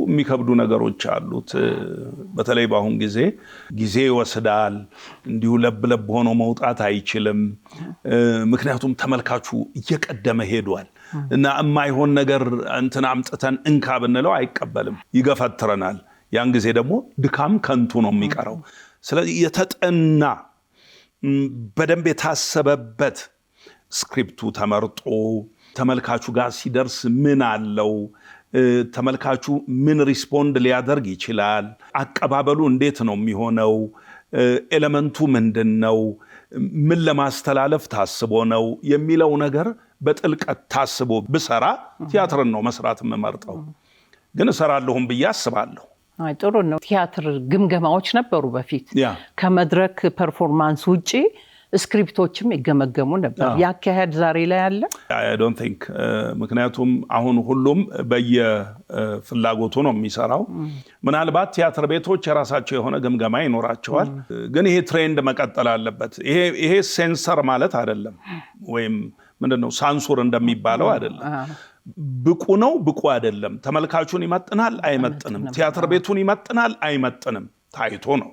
የሚከብዱ ነገሮች አሉት። በተለይ በአሁን ጊዜ ይወስዳል። እንዲሁ ለብ ሆኖ መውጣት አይችልም። ምክንያቱም ተመልካቹ እየቀደመ ሄዷል እና የማይሆን ነገር እንትን አምጥተን እንካ ብንለው አይቀበልም፣ ይገፈትረናል። ያን ጊዜ ደግሞ ድካም ከንቱ ነው የሚቀረው። ስለዚህ የተጠና በደንብ የታሰበበት ስክሪፕቱ ተመርጦ ተመልካቹ ጋር ሲደርስ ምን አለው፣ ተመልካቹ ምን ሪስፖንድ ሊያደርግ ይችላል፣ አቀባበሉ እንዴት ነው የሚሆነው፣ ኤሌመንቱ ምንድነው፣ ምን ለማስተላለፍ ታስቦ ነው የሚለው ነገር በጥልቀት ታስቦ ብሰራ ቲያትርን ነው መስራት የምመርጠው። ግን እሰራለሁም ብዬ አስባለሁ። ጥሩ ነው። ቲያትር ግምገማዎች ነበሩ በፊት። ከመድረክ ፐርፎርማንስ ውጪ ስክሪፕቶችም ይገመገሙ ነበር። ያካሄድ ዛሬ ላይ አለ? I don't think ምክንያቱም አሁን ሁሉም በየፍላጎቱ ነው የሚሰራው። ምናልባት ቲያትር ቤቶች የራሳቸው የሆነ ግምገማ ይኖራቸዋል። ግን ይሄ ትሬንድ መቀጠል አለበት። ይሄ ሴንሰር ማለት አይደለም፣ ወይም ምንድነው ሳንሱር እንደሚባለው አይደለም። ብቁ ነው ብቁ አይደለም፣ ተመልካቹን ይመጥናል አይመጥንም፣ ቲያትር ቤቱን ይመጥናል አይመጥንም ታይቶ ነው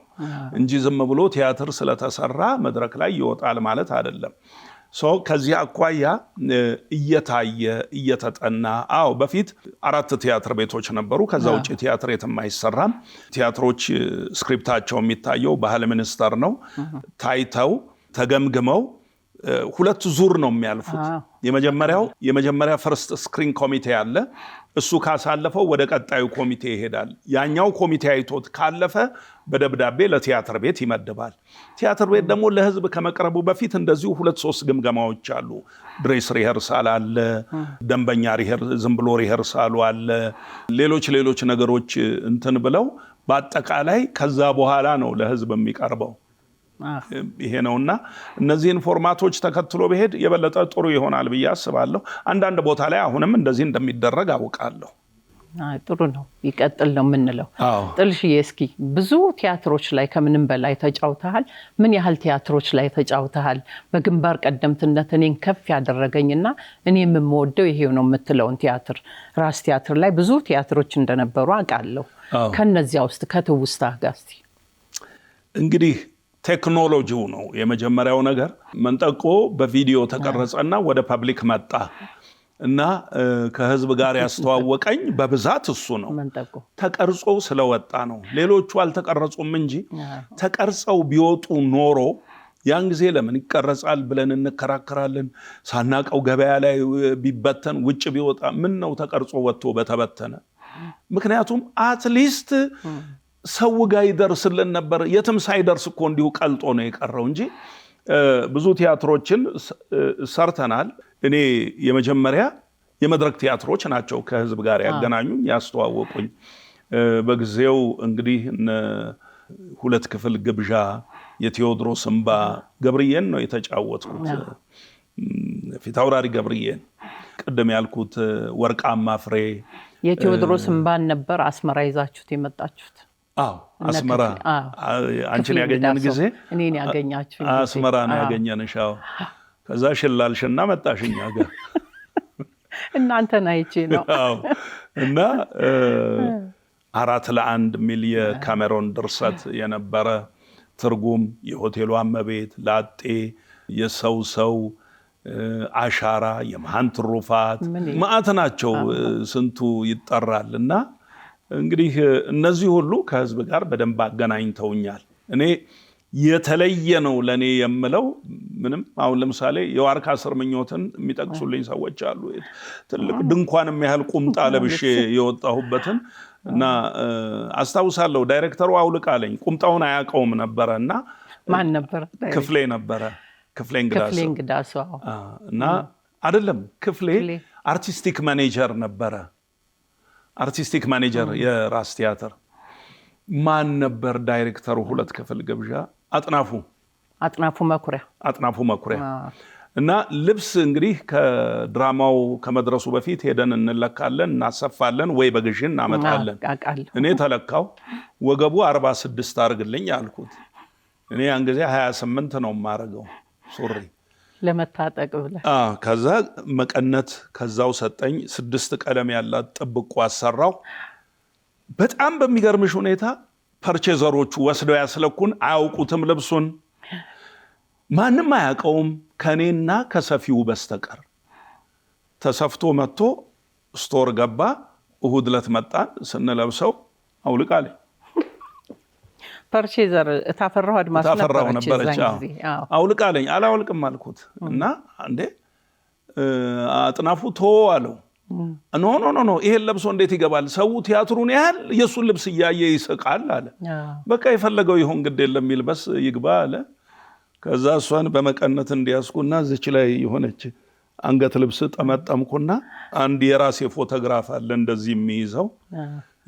እንጂ ዝም ብሎ ቲያትር ስለተሰራ መድረክ ላይ ይወጣል ማለት አይደለም። ከዚህ አኳያ እየታየ እየተጠና በፊት 4 ቲያትር ቤቶች ነበሩ። ከዛ ውጪ ቲያትር የትም አይሰራም። ቲያትሮች ስክሪፕታቸው የሚታየው ባህል ሚኒስቴር ነው። ታይተው ተገምግመው 2 ዙር ነው የሚያልፉት። የመጀመሪያ ፈርስት ስክሪን ኮሚቴ አለ። እሱ ካሳለፈው ወደ ቀጣዩ ኮሚቴ ይሄዳል። ያኛው ኮሚቴ አይቶት ካለፈ በደብዳቤ ለቲያትር ቤት ይመድባል። ቲያትር ቤት ደግሞ ለህዝብ ከመቅረቡ በፊት እንደዚሁ 2-3 ግምገማዎች አሉ። ድሬስ ሪሄርሳል አለ፣ ደንበኛ ዝም ብሎ ሪሄርሳሉ አለ፣ ሌሎች ነገሮች እንትን ብለው በአጠቃላይ ከዛ በኋላ ነው ለህዝብ የሚቀርበው። ይሄ ነውና እነዚህን ፎርማቶች ተከትሎ በሄድ የበለጠ ጥሩ ይሆናል ብዬ አስባለሁ። አንዳንድ ቦታ ላይ አሁንም እንደዚህ እንደሚደረግ አውቃለሁ። ጥሩ ነው፣ ይቀጥል ነው የምንለው። ጥልሽዬ፣ እስኪ ብዙ ቲያትሮች ላይ ከምንም በላይ ተጫውተሃል። ምን ያህል ቲያትሮች ላይ ተጫውተሃል? በግንባር ቀደምትነት እኔን ከፍ ያደረገኝና እኔ የምወደው ይሄው ነው የምትለውን ቲያትር ራስ ቲያትር ላይ ብዙ ቲያትሮች እንደነበሩ አውቃለሁ። ከነዚያ ውስጥ ከትውስታህ ጋር እስቲ። እንግዲህ ቴክኖሎጂው ነው የመጀመሪያው ነገር። መንጠቆ በቪዲዮ ተቀረጸና ወደ ፐብሊክ መጣ እና ከህዝብ ጋር ያስተዋወቀኝ በብዛት እሱ ነው። ተቀርጾ ስለወጣ ነው። ሌሎቹ አልተቀረጹም እንጂ ተቀርጸው ቢወጡ ኖሮ ያን ጊዜ ለምን ይቀረጻል ብለን እንከራከራለን። ሳናቀው ገበያ ላይ ቢበተን ውጭ ቢወጣ ምን ነው ተቀርጾ ወጥቶ በተበተነ። ምክንያቱም አትሊስት ሰው ጋር ይደርስልን ነበር። የትም ሳይደርስ እኮ እንዲሁ ቀልጦ ነው የቀረው እንጂ ብዙ ቲያትሮችን ሰርተናል። እኔ የመጀመሪያ የመድረክ ቲያትሮች ናቸው ከህዝብ ጋር ያገናኙኝ ያስተዋወቁኝ። በጊዜው እንግዲህ ሁለት ክፍል ግብዣ የቴዎድሮስ እንባ ገብርዬን ነው የተጫወትኩት። ፊታውራሪ ገብርዬን ቅድም ያልኩት ወርቃማ ፍሬ የቴዎድሮስ እንባን ነበር አስመራ ይዛችሁት የመጣችሁት? አዎ አስመራ አንቺን ያገኘን ጊዜ እኔን ያገኛችሁ አስመራ ነው ያገኘንሽ። አዎ ከዛ ሽላልሽና መጣሽኛ ጋር እናንተን አይቼ ነው። አዎ እና 4:1 ሚል የካሜሮን ድርሰት የነበረ ትርጉም የሆቴሉ እመቤት፣ ላጤ፣ የሰው ሰው፣ አሻራ፣ የመሃን ትሩፋት ማዕት ናቸው። ስንቱ ይጠራል። እና እንግዲህ እነዚህ ሁሉ ከህዝብ ጋር በደንብ አገናኝተውኛል። እኔ የተለየ ነው ለኔ የምለው ምንም አሁን ለምሳሌ የዋርካ ስር ምኞትን የሚጠቅሱልኝ ሰዎች አሉ። ትልቅ ድንኳን የሚያህል ቁምጣ ለብሼ የወጣሁበትን እና አስታውሳለሁ። ዳይሬክተሩ አውልቃለኝ ቁምጣውን አያውቀውም ነበረ እና ማን ነበር? ክፍሌ ነበረ። ክፍሌ እንግዳሱ እና አይደለም ክፍሌ አርቲስቲክ ማኔጀር ነበረ። አርቲስቲክ ማኔጀር የራስ ቲያትር ማን ነበር ዳይሬክተሩ? ሁለት ክፍል ግብዣ አጥናፉ መኩሪያ እና ልብስ እንግዲህ ከድራማው ከመድረሱ በፊት ሄደን እንለካለን፣ እናሰፋለን ወይ በግዢ እናመጣለን። እኔ ተለካው። ወገቡ 46 አርግልኝ አልኩት። እኔ ያን ጊዜ 28 ነው የማረገው ሱሪ ለመታጠቅ ብለህ። ከዛ መቀነት ከዛው ሰጠኝ። 6 ቀለም ያላት ጥብቆ አሰራው። በጣም በሚገርምሽ ሁኔታ ፐርቼዘሮቹ ወስደው ያስለኩን። አያውቁትም፣ ልብሱን ማንም አያውቀውም ከኔና ከሰፊው በስተቀር። ተሰፍቶ መጥቶ ስቶር ገባ። እሁድ ዕለት መጣን። ስንለብሰው አውልቃለኝ። ፐርቼዘር ታፈራው አድማስ ነበረች። አውልቃለኝ። አላውልቅም አልኩት እና እንዴ አጥናፉ ቶ አለው። ኖ ይሄን ለብሶ እንዴት ይገባል? ሰው ቲያትሩን ያህል የሱን ልብስ እያየ ይስቃል አለ። በቃ የፈለገው ይሁን ግድ የለም ይልበስ ይግባ አለ። ከዛ እሷን በመቀነት እንዲያስኩና እዚች ላይ የሆነች አንገት ልብስ ጠመጠምኩና አንድ የራሴ ፎቶግራፍ አለ እንደዚህ የሚይዘው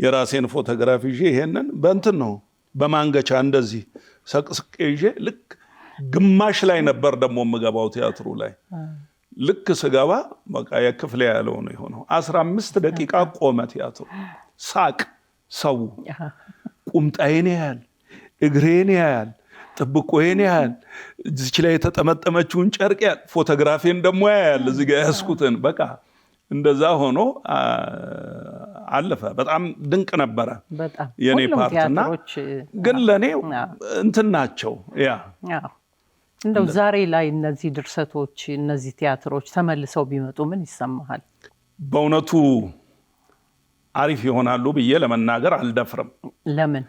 የራሴን ፎቶግራፍ ይዤ ይሄንን በእንትን ነው በማንገቻ እንደዚህ ሰቅስቄ ይዤ ልክ ግማሽ ላይ ነበር ደግሞ የምገባው ቲያትሩ ላይ። ልክ ስገባ በቃ የክፍሌ ያለው ነው የሆነው። 15 ደቂቃ ቆመ ቲያትሩ። ሳቅ ሰው ቁምጣዬን ያህል እግሬን ያህል ጥብቆዬን ያህል እዚች ላይ የተጠመጠመችውን ጨርቅ ያህል ፎቶግራፊን ደግሞ ያህል እዚህ ጋር ያስኩትን በቃ እንደዛ ሆኖ አለፈ። በጣም ድንቅ ነበረ የኔ ፓርትና ግን ለኔ እንትን ናቸው። እንደው ዛሬ ላይ እነዚህ ድርሰቶች እነዚህ ቲያትሮች ተመልሰው ቢመጡ ምን ይሰማሃል? በእውነቱ አሪፍ ይሆናሉ ብዬ ለመናገር አልደፍርም። ለምን?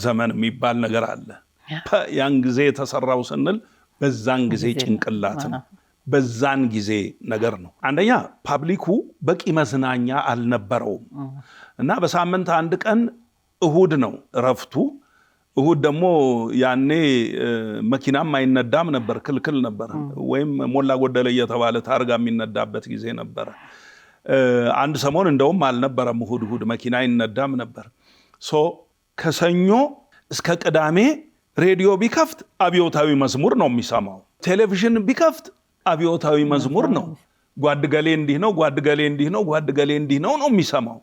ዘመን የሚባል ነገር አለ። ያን ጊዜ የተሰራው ስንል በዛን ጊዜ ጭንቅላት ነው፣ በዛን ጊዜ ነገር ነው። አንደኛ ፓብሊኩ በቂ መዝናኛ አልነበረውም እና በሳምንት አንድ ቀን እሁድ ነው እረፍቱ። እሁድ ደግሞ ያኔ መኪናም አይነዳም ነበር፣ ክልክል ነበር። ወይም ሞላ ጎደለ እየተባለ ታርጋ የሚነዳበት ጊዜ ነበረ። አንድ ሰሞን እንደውም አልነበረም እሁድ መኪና አይነዳም ነበር። ከሰኞ እስከ ቅዳሜ ሬዲዮ ቢከፍት አብዮታዊ መዝሙር ነው የሚሰማው። ቴሌቪዥን ቢከፍት አብዮታዊ መዝሙር ነው። ጓድገሌ እንዲህ ነው፣ ጓድገሌ እንዲህ ነው፣ ጓድገሌ እንዲህ ነው የሚሰማው።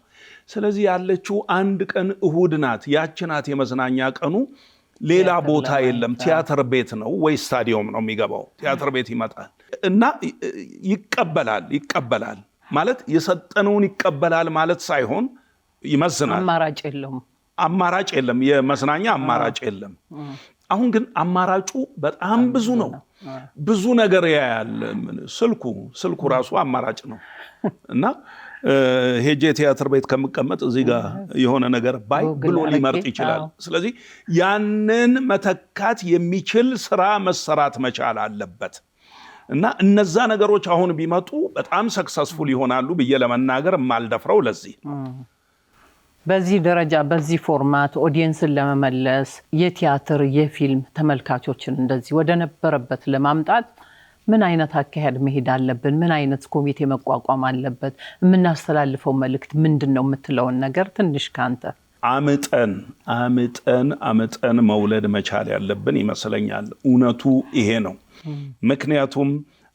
ስለዚህ ያለችው አንድ ቀን እሁድ ናት። ያች ናት የመዝናኛ ቀኑ። ሌላ ቦታ የለም። ቲያትር ቤት ነው ወይ ስታዲየም ነው የሚገባው። ቲያትር ቤት ይመጣል እና ይቀበላል ማለት የሰጠነውን ይቀበላል ማለት ሳይሆን ይመዝናል። አማራጭ የለም። የመዝናኛ አማራጭ የለም። አሁን ግን አማራጩ በጣም ብዙ ነው። ብዙ ነገር ያያል። ስልኩ ራሱ አማራጭ ነው እና ሄጄ ቲያትር ቤት ከምቀመጥ እዚህ ጋር የሆነ ነገር ባይ ብሎ ሊመርጥ ይችላል። ስለዚህ ያንን መተካት የሚችል ስራ መሰራት መቻል አለበት እና እነዛ ነገሮች አሁን ቢመጡ በጣም ሰክሰስፉል ይሆናሉ ብዬ ለመናገር የማልደፍረው ለዚህ። በዚህ ደረጃ በዚህ ፎርማት ኦዲየንስን ለመመለስ የቲያትር የፊልም ተመልካቾችን እንደዚህ ወደ ነበረበት ለማምጣት ምን አይነት አካሄድ መሄድ አለብን? ምን አይነት ኮሚቴ መቋቋም አለበት? የምናስተላልፈው መልእክት ምንድነው የምትለውን ነገር ትንሽ ካንተ አመጠን መውለድ መቻል ያለብን ይመስለኛል። እውነቱ ይሄ ነው። ምክንያቱም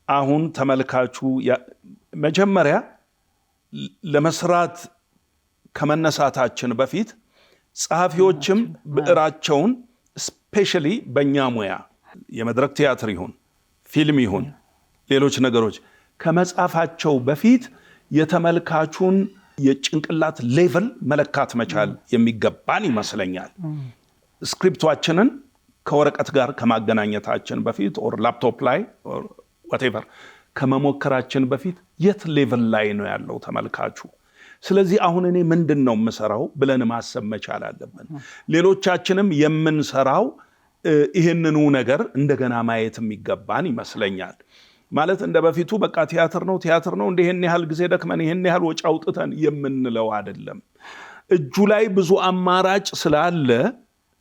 አሁን ተመልካቹ መጀመሪያ ለመስራት ከመነሳታችን በፊት ጸሐፊዎችም ብዕራቸውን ስፔሻሊ በእኛ ሙያ የመድረክ ቲያትር ይሁን ፊልም ይሁን ሌሎች ነገሮች ከመጻፋቸው በፊት የተመልካቹን የጭንቅላት ሌቭል መለካት መቻል የሚገባን ይመስለኛል። ስክሪፕቷችንን ከወረቀት ጋር ከማገናኘታችን በፊት ኦር ላፕቶፕ ላይ ኦር whatever ከመሞከራችን በፊት የት ሌቭል ላይ ነው ያለው ተመልካቹ? ስለዚህ አሁን እኔ ምንድነው የምሰራው ብለን ማሰብ መቻል አለብን። ሌሎቻችንም የምንሰራው ይሄንኑ ነገር እንደገና ማየት የሚገባን ይመስለኛል። ማለት እንደ በፊቱ በቃ ቲያትር ነው እንደ ይሄን ያህል ጊዜ ደክመን ይሄን ያህል ወጪ አውጥተን የምንለው አይደለም። እጁ ላይ ብዙ አማራጭ ስላለ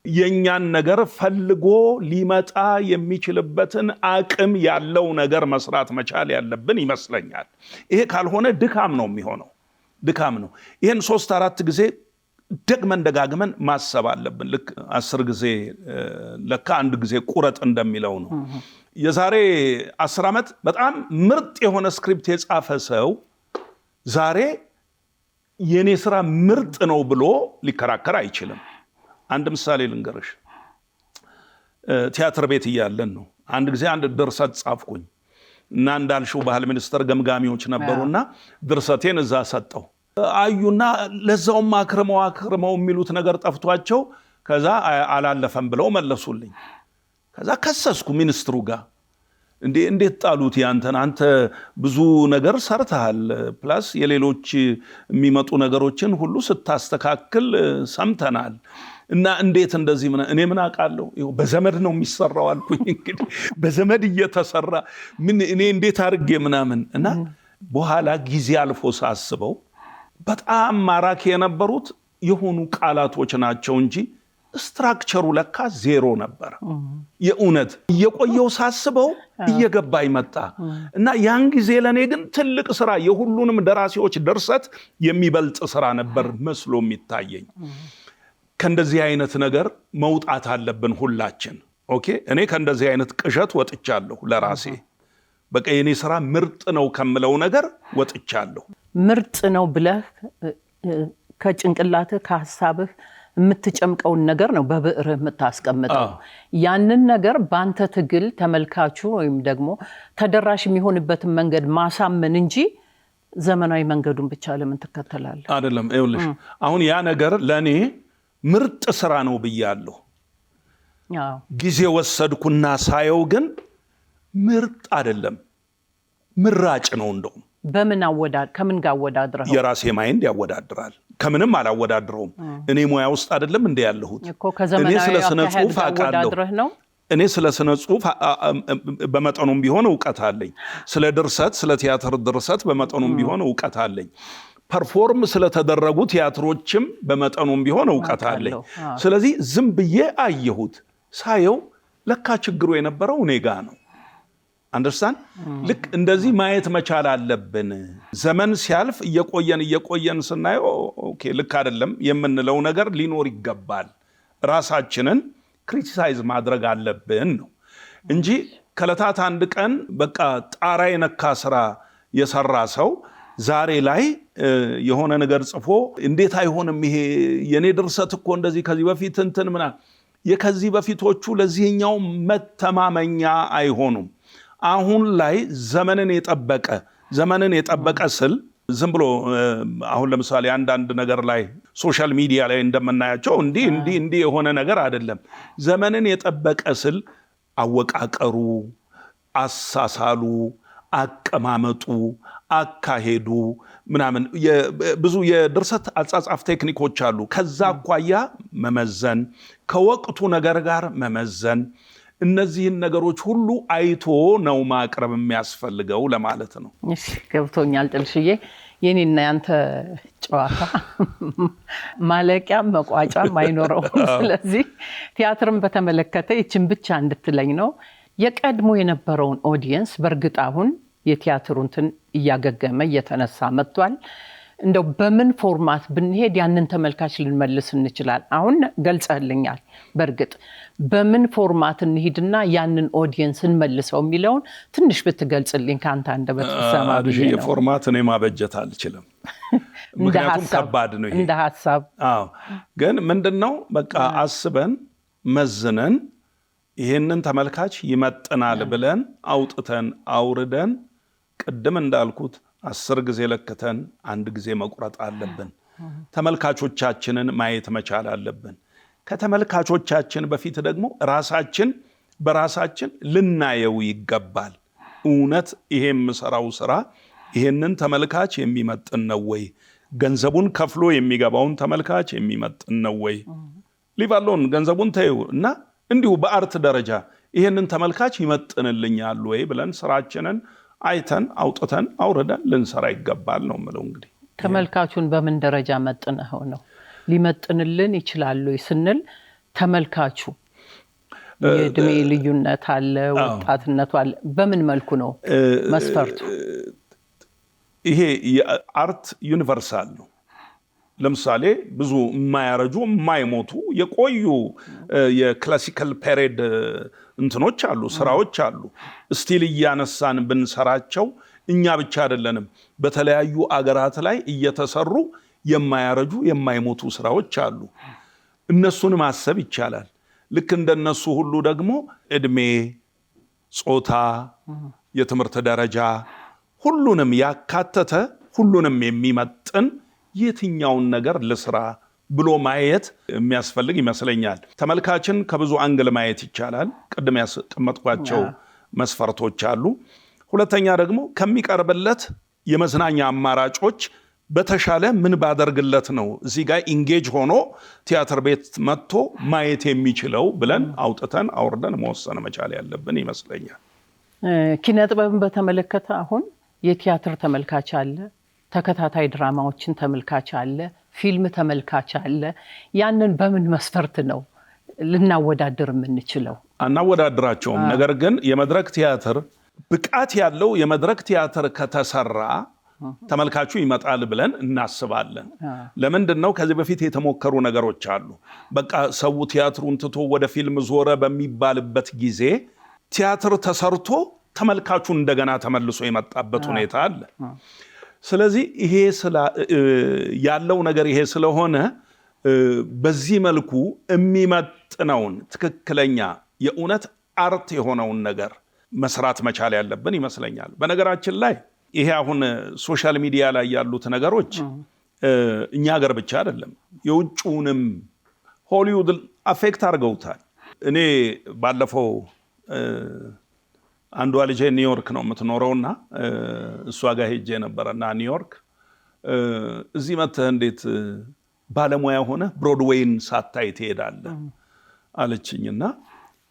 የኛን ነገር ፈልጎ ሊመጣ የሚችልበትን አቅም ያለው ነገር መስራት መቻል ያለብን ይመስለኛል። ይሄ ካልሆነ ድካም ነው የሚሆነው። ይሄን 3-4 ጊዜ ደጋግመን ማሰብ አለብን። ልክ 10 ጊዜ ለካ 1 ጊዜ ቁረጥ እንደሚለው ነው። የዛሬ 10 ዓመት በጣም ምርጥ የሆነ ስክሪፕት የጻፈ ሰው ዛሬ የኔ ስራ ምርጥ ነው ብሎ ሊከራከር አይችልም። አንድ ምሳሌ ልንገርሽ። ቲያትር ቤት እያለን ነው አንድ ጊዜ አንድ ድርሰት ጻፍኩኝ እና እንዳልሽው ባህል ሚኒስተር ገምጋሚዎች ነበሩና ድርሰቴን እዛ ሰጠው። አዩና ለዛውም አክርመው የሚሉት ነገር ጠፍቷቸው ከዛ አላለፈም ብለው መለሱልኝ። ከዛ ከሰስኩ ሚኒስትሩ ጋር እንዴት ጣሉት ያንተን? አንተ ብዙ ነገር ሰርተሃል፣ ፕላስ የሌሎች የሚመጡ ነገሮችን ሁሉ ስታስተካክል ሰምተናል እና እንዴት እንደዚህ እኔ ምን አውቃለሁ? ይኸው በዘመድ ነው የሚሰራው አልኩኝ። እንግዲህ በዘመድ እየተሰራ እኔ እንዴት አድርጌ ምናምን እና በኋላ ጊዜ አልፎ ሳስበው በጣም ማራኪ የነበሩት የሆኑ ቃላቶች ናቸው እንጂ ስትራክቸሩ ለካ ዜሮ ነበር። የእውነት እየቆየው ሳስበው እየገባኝ መጣ እና ያን ጊዜ ለኔ ግን ትልቅ ስራ የሁሉንም ደራሲዎች ድርሰት የሚበልጥ ስራ ነበር መስሎ የሚታየኝ። ከእንደዚህ አይነት ነገር መውጣት አለብን ሁላችን። ኦኬ እኔ ከእንደዚህ አይነት ቅዠት ወጥቻለሁ ለራሴ። በቃ የኔ ስራ ምርጥ ነው ከምለው ነገር ወጥቻለሁ። ምርጥ ነው ብለህ ከጭንቅላትህ ከሐሳብህ የምትጨምቀውን ነገር ነው በብዕርህ የምታስቀምጠው። ያንን ነገር በአንተ ትግል ተመልካቹ ወይም ደግሞ ተደራሽ የሚሆንበትን መንገድ ማሳመን እንጂ ዘመናዊ መንገዱን ብቻ ለምን ትከተላለህ? አይደለም። ይኸውልሽ አሁን ያ ነገር ለኔ ምርጥ ስራ ነው ብያለሁ። ጊዜ ወሰድኩና ሳየው ግን ምርጥ አይደለም፣ ምራጭ ነው። እንደውም ከምን ጋር አወዳድረው? የራሴ ማይንድ ያወዳድራል። ከምንም አላወዳድረውም። እኔ ሙያ ውስጥ አይደለም እንደ ያለሁት። እኔ ስለ ስነ ጽሁፍ አውቃለሁ። እኔ ስለ ስነ ጽሁፍ በመጠኑም ቢሆን ዕውቀት አለኝ። ስለ ድርሰት፣ ስለ ቲያትር ድርሰት በመጠኑም ቢሆን ዕውቀት አለኝ። ፐርፎርም ስለተደረጉ ቲያትሮችም በመጠኑም ቢሆን ዕውቀት አለኝ። ስለዚህ ዝም ብዬ አየሁት። ሳየው ለካ ችግሩ የነበረው እኔ ጋር ነው። አንደርስታንድ? ልክ እንደዚህ ማየት መቻል አለብን። ዘመን ሲያልፍ እየቆየን ስናየው ኦኬ ልክ አይደለም የምንለው ነገር ሊኖር ይገባል። ራሳችንን ክሪቲሳይዝ ማድረግ አለብን ነው እንጂ ከለታት አንድ ቀን በቃ ጣራ የነካ ስራ የሰራ ሰው ዛሬ ላይ የሆነ ነገር ጽፎ እንዴት አይሆንም ይሄ የኔ ድርሰት እኮ እንደዚህ ከዚህ በፊት እንትን ምናምን የከዚህ በፊቶቹ ለዚህኛው መተማመኛ አይሆኑም። አሁን ላይ ዘመንን የጠበቀ ስል ዝም ብሎ አሁን ለምሳሌ አንዳንድ ነገር ላይ ሶሻል ሚዲያ ላይ እንደምናያቸው እንዲህ የሆነ ነገር አይደለም። ዘመንን የጠበቀ ስል አወቃቀሩ፣ አሳሳሉ፣ አቀማመጡ፣ አካሄዱ ምናምን ብዙ የድርሰት አጻጻፍ ቴክኒኮች አሉ። ከዛ አኳያ መመዘን፣ ከወቅቱ ነገር ጋር መመዘን፣ እነዚህን ነገሮች ሁሉ አይቶ ነው ማቅረብ የሚያስፈልገው ለማለት ነው። እሺ ገብቶኛል ጥልሽዬ። የኔና ያንተ ጨዋታ ማለቂያም መቋጫም አይኖረውም። ስለዚህ ቲያትርን በተመለከተ ይችን ብቻ እንድትለኝ ነው። የቀድሞ የነበረውን ኦዲየንስ በእርግጥ አሁን የቲያትሩንትን እያገገመ እየተነሳ መጥቷል። እንደው በምን ፎርማት ብንሄድ ያንን ተመልካች ልንመልስ እንችላል? አሁን ገልጸህልኛል። በእርግጥ በምን ፎርማት እንሂድና ያንን ኦዲየንስ እንመልሰው የሚለውን ትንሽ ብትገልጽልኝ ከአንተ አንደበት ሰማ ብዬ ነው። የፎርማት እኔ ማበጀት አልችልም፣ ምክንያቱም ከባድ ነው ይሄ እንደ ሀሳብ። አዎ፣ ግን ምንድነው በቃ አስበን መዝነን ይሄንን ተመልካች ይመጥናል ብለን አውጥተን አውርደን ቅድም እንዳልኩት 10 ጊዜ ለክተን 1 ጊዜ መቁረጥ አለብን። ተመልካቾቻችንን ማየት መቻል አለብን። ከተመልካቾቻችን በፊት ደግሞ ራሳችን በራሳችን ልናየው ይገባል። እውነት ይሄ የምሰራው ስራ ይሄንን ተመልካች የሚመጥን ነው ወይ? ገንዘቡን ከፍሎ የሚገባውን ተመልካች የሚመጥን ነው ወይ? ሊቫሎን ገንዘቡን ተይው እና እንዲሁ በአርት ደረጃ ይሄንን ተመልካች ይመጥንልኛል ወይ ብለን ስራችንን አይተን አውጥተን አውርደን ልንሰራ ይገባል ነው የምለው። እንግዲህ ተመልካቹን በምን ደረጃ መጥነው ነው ሊመጥንልን ይችላል ስንል ተመልካቹ የእድሜ ልዩነት አለ፣ ወጣትነቱ አለ። በምን መልኩ ነው መስፈርቱ? ይሄ የአርት ዩኒቨርሳል ነው። ለምሳሌ ብዙ የማያረጁ የማይሞቱ የቆዩ የክላሲካል ፔሪድ እንትኖች አሉ፣ ስራዎች አሉ። ስቲል እያነሳን ብንሰራቸው እኛ ብቻ አይደለንም፣ በተለያዩ አገራት ላይ እየተሰሩ የማያረጁ የማይሞቱ ስራዎች አሉ። እነሱን ማሰብ ይቻላል። ልክ እንደነሱ ሁሉ ደግሞ እድሜ፣ ጾታ፣ የትምህርት ደረጃ ሁሉንም ያካተተ ሁሉንም የሚመጥን የትኛውን ነገር ልስራ ብሎ ማየት የሚያስፈልግ ይመስለኛል። ተመልካችን ከብዙ አንግል ማየት ይቻላል። ቅድም ያስቀመጥኳቸው መስፈርቶች አሉ። ሁለተኛ ደግሞ ከሚቀርብለት የመዝናኛ አማራጮች በተሻለ ምን ባደርግለት ነው እዚህ ጋር ኢንጌጅ ሆኖ ቲያትር ቤት መጥቶ ማየት የሚችለው ብለን አውጥተን አውርደን መወሰን መቻል ያለብን ይመስለኛል። ኪነ ጥበብን በተመለከተ አሁን የቲያትር ተመልካች አለ፣ ተከታታይ ድራማዎችን ተመልካች አለ፣ ፊልም ተመልካች አለ። ያንን በምን መስፈርት ነው ልናወዳድር የምንችለው? አናወዳድራቸውም። ነገር ግን የመድረክ ቲያትር ብቃት ያለው የመድረክ ቲያትር ከተሰራ ተመልካቹ ይመጣል ብለን እናስባለን። ለምንድነው? ከዚህ በፊት የተሞከሩ ነገሮች አሉ። በቃ ሰው ቲያትሩን ትቶ ወደ ፊልም ዞረ በሚባልበት ጊዜ ቲያትር ተሰርቶ ተመልካቹ እንደገና ተመልሶ የመጣበት ሁኔታ አለ። ስለዚህ ይሄ ያለው ነገር ይሄ ስለሆነ በዚህ መልኩ የሚመጥነውን ትክክለኛ የእውነት አርት የሆነውን ነገር መስራት መቻል ያለብን ይመስለኛል። በነገራችን ላይ ይሄ አሁን ሶሻል ሚዲያ ላይ ያሉት ነገሮች እኛ ሀገር ብቻ አይደለም፣ የውጭውንም ሆሊውድ አፌክት አድርገውታል። እኔ ባለፈው አንዷ ልጄ ኒውዮርክ ነው የምትኖረውና እሷ ጋር ሄጄ ነበረና ኒውዮርክ እዚህ መጥተህ እንዴት ባለሙያ ሆነ ብሮድዌይን ሳታይ ትሄዳለህ አለችኝና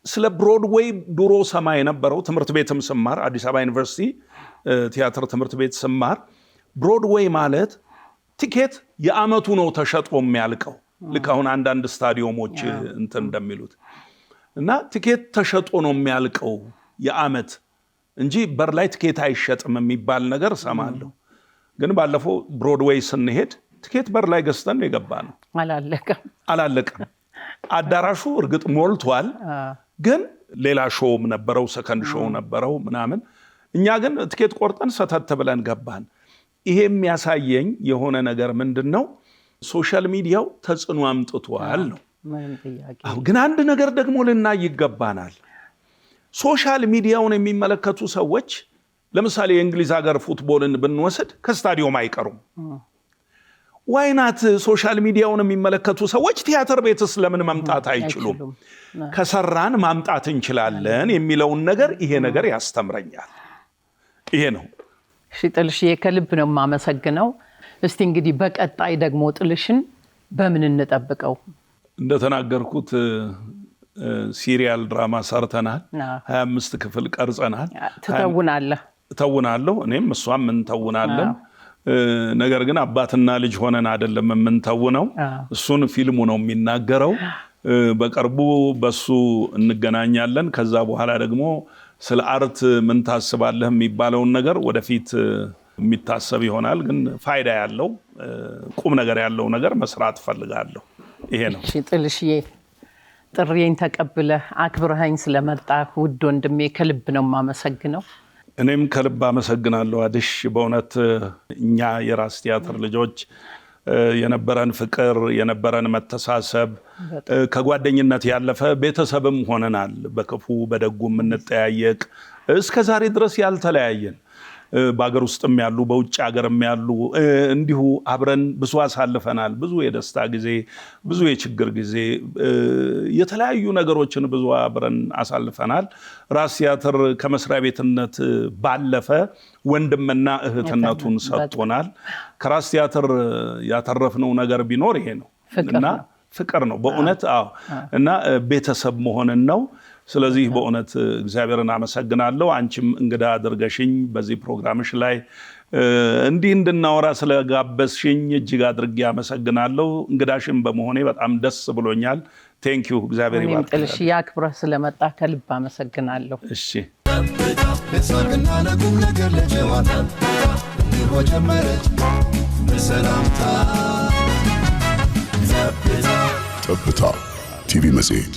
ስለ ብሮድዌይ ድሮ ሰማ የነበረው ትምህርት ቤትም ስማር አዲስ አበባ ዩኒቨርሲቲ ቲያትር ትምህርት ቤት ስማር ብሮድዌይ ማለት ቲኬት የአመቱ ነው ተሸጦ የሚያልቀው። ልክ አሁን አንዳንድ ስታዲየሞች እንትን እንደሚሉት እና ቲኬት ተሸጦ ነው የሚያልቀው የአመት እንጂ በር ላይ ቲኬት አይሸጥም የሚባል ነገር ሰማለሁ። ግን ባለፈው ብሮድዌይ ስንሄድ ቲኬት በር ላይ ገዝተን የገባ ነው። አላለቀም። አዳራሹ እርግጥ ሞልቷል፣ ግን ሌላ ሾውም ነበረው፣ ሰከንድ ሾው ነበረው ምናምን። እኛ ግን ቲኬት ቆርጠን ሰተት ብለን ገባን። ይሄ የሚያሳየኝ የሆነ ነገር ምንድነው? ሶሻል ሚዲያው ተጽዕኖ አምጥቷል ነው። ግን አንድ ነገር ደግሞ ልናይ ይገባናል። ሶሻል ሚዲያውን የሚመለከቱ ሰዎች ለምሳሌ የእንግሊዝ ሀገር ፉትቦልን ብንወስድ ከስታዲዮም አይቀሩም። ዋይናት ሶሻል ሚዲያውን የሚመለከቱ ሰዎች ቲያትር ቤትስ ለምን መምጣት አይችሉም? ከሰራን ማምጣት እንችላለን የሚለውን ነገር ይሄ ነገር ያስተምረኛል። ይሄ ነው። እሺ ጥልሽዬ፣ ከልብ ነው የማመሰግነው። እስቲ እንግዲህ በቀጣይ ደግሞ ጥልሽን በምን እንጠብቀው? እንደተናገርኩት ሲሪያል ድራማ ሰርተናል። 25 ክፍል ቀርጸናል። ትተውናለህ? እተውናለሁ። እኔም እሷም እንተውናለን። ነገር ግን አባትና ልጅ ሆነን አይደለም የምንተውነው እሱን ፊልሙ ነው የሚናገረው በቅርቡ በሱ እንገናኛለን ከዛ በኋላ ደግሞ ስለ አርት ምን ታስባለህ የሚባለውን ነገር ወደፊት የሚታሰብ ይሆናል ግን ፋይዳ ያለው ቁም ነገር ያለው ነገር መስራት ፈልጋለሁ ይሄ ነው እሺ ጥልሽዬ ጥሪዬን ተቀብለህ አክብረኸኝ ስለመጣህ ውድ ወንድሜ ከልብ ነው የማመሰግነው እኔም ከልብ አመሰግናለሁ አድሽ በእውነት እኛ የራስ ቲያትር ልጆች የነበረን ፍቅር የነበረን መተሳሰብ ከጓደኝነት ያለፈ ቤተሰብም ሆነናል በክፉ በደጉም እንጠያየቅ እስከ ዛሬ ድረስ ያልተለያየን በአገር ውስጥም ያሉ በውጭ ሀገርም ያሉ እንዲሁ አብረን ብዙ አሳልፈናል ብዙ የደስታ ጊዜ ብዙ የችግር ጊዜ የተለያዩ ነገሮችን ብዙ አብረን አሳልፈናል ራስ ቲያትር ከመስሪያ ቤትነት ባለፈ ወንድምና እህትነቱን ሰጥቶናል ከራስ ቲያትር ያተረፍነው ነገር ቢኖር ይሄ ነው እና ፍቅር ነው በእውነት እና ቤተሰብ መሆንን ነው ስለዚህ በእውነት እግዚአብሔርን አመሰግናለሁ አንቺም እንግዳ አድርገሽኝ በዚህ ፕሮግራምሽ ላይ እንዲህ እንድናወራ ስለጋበዝሽኝ እጅግ አድርጌ አመሰግናለሁ እንግዳሽም በመሆኔ በጣም ደስ ብሎኛል ቴንክ ዩ እግዚአብሔር ይባርክ ጥልሽ ያክብረህ ስለመጣ ከልብ አመሰግናለሁ እሺ ለሳቅና ለቁም ነገር ለጨዋታ ኑሮ ጀመረች በሰላምታ ጠብታ ቲቪ መጽሔት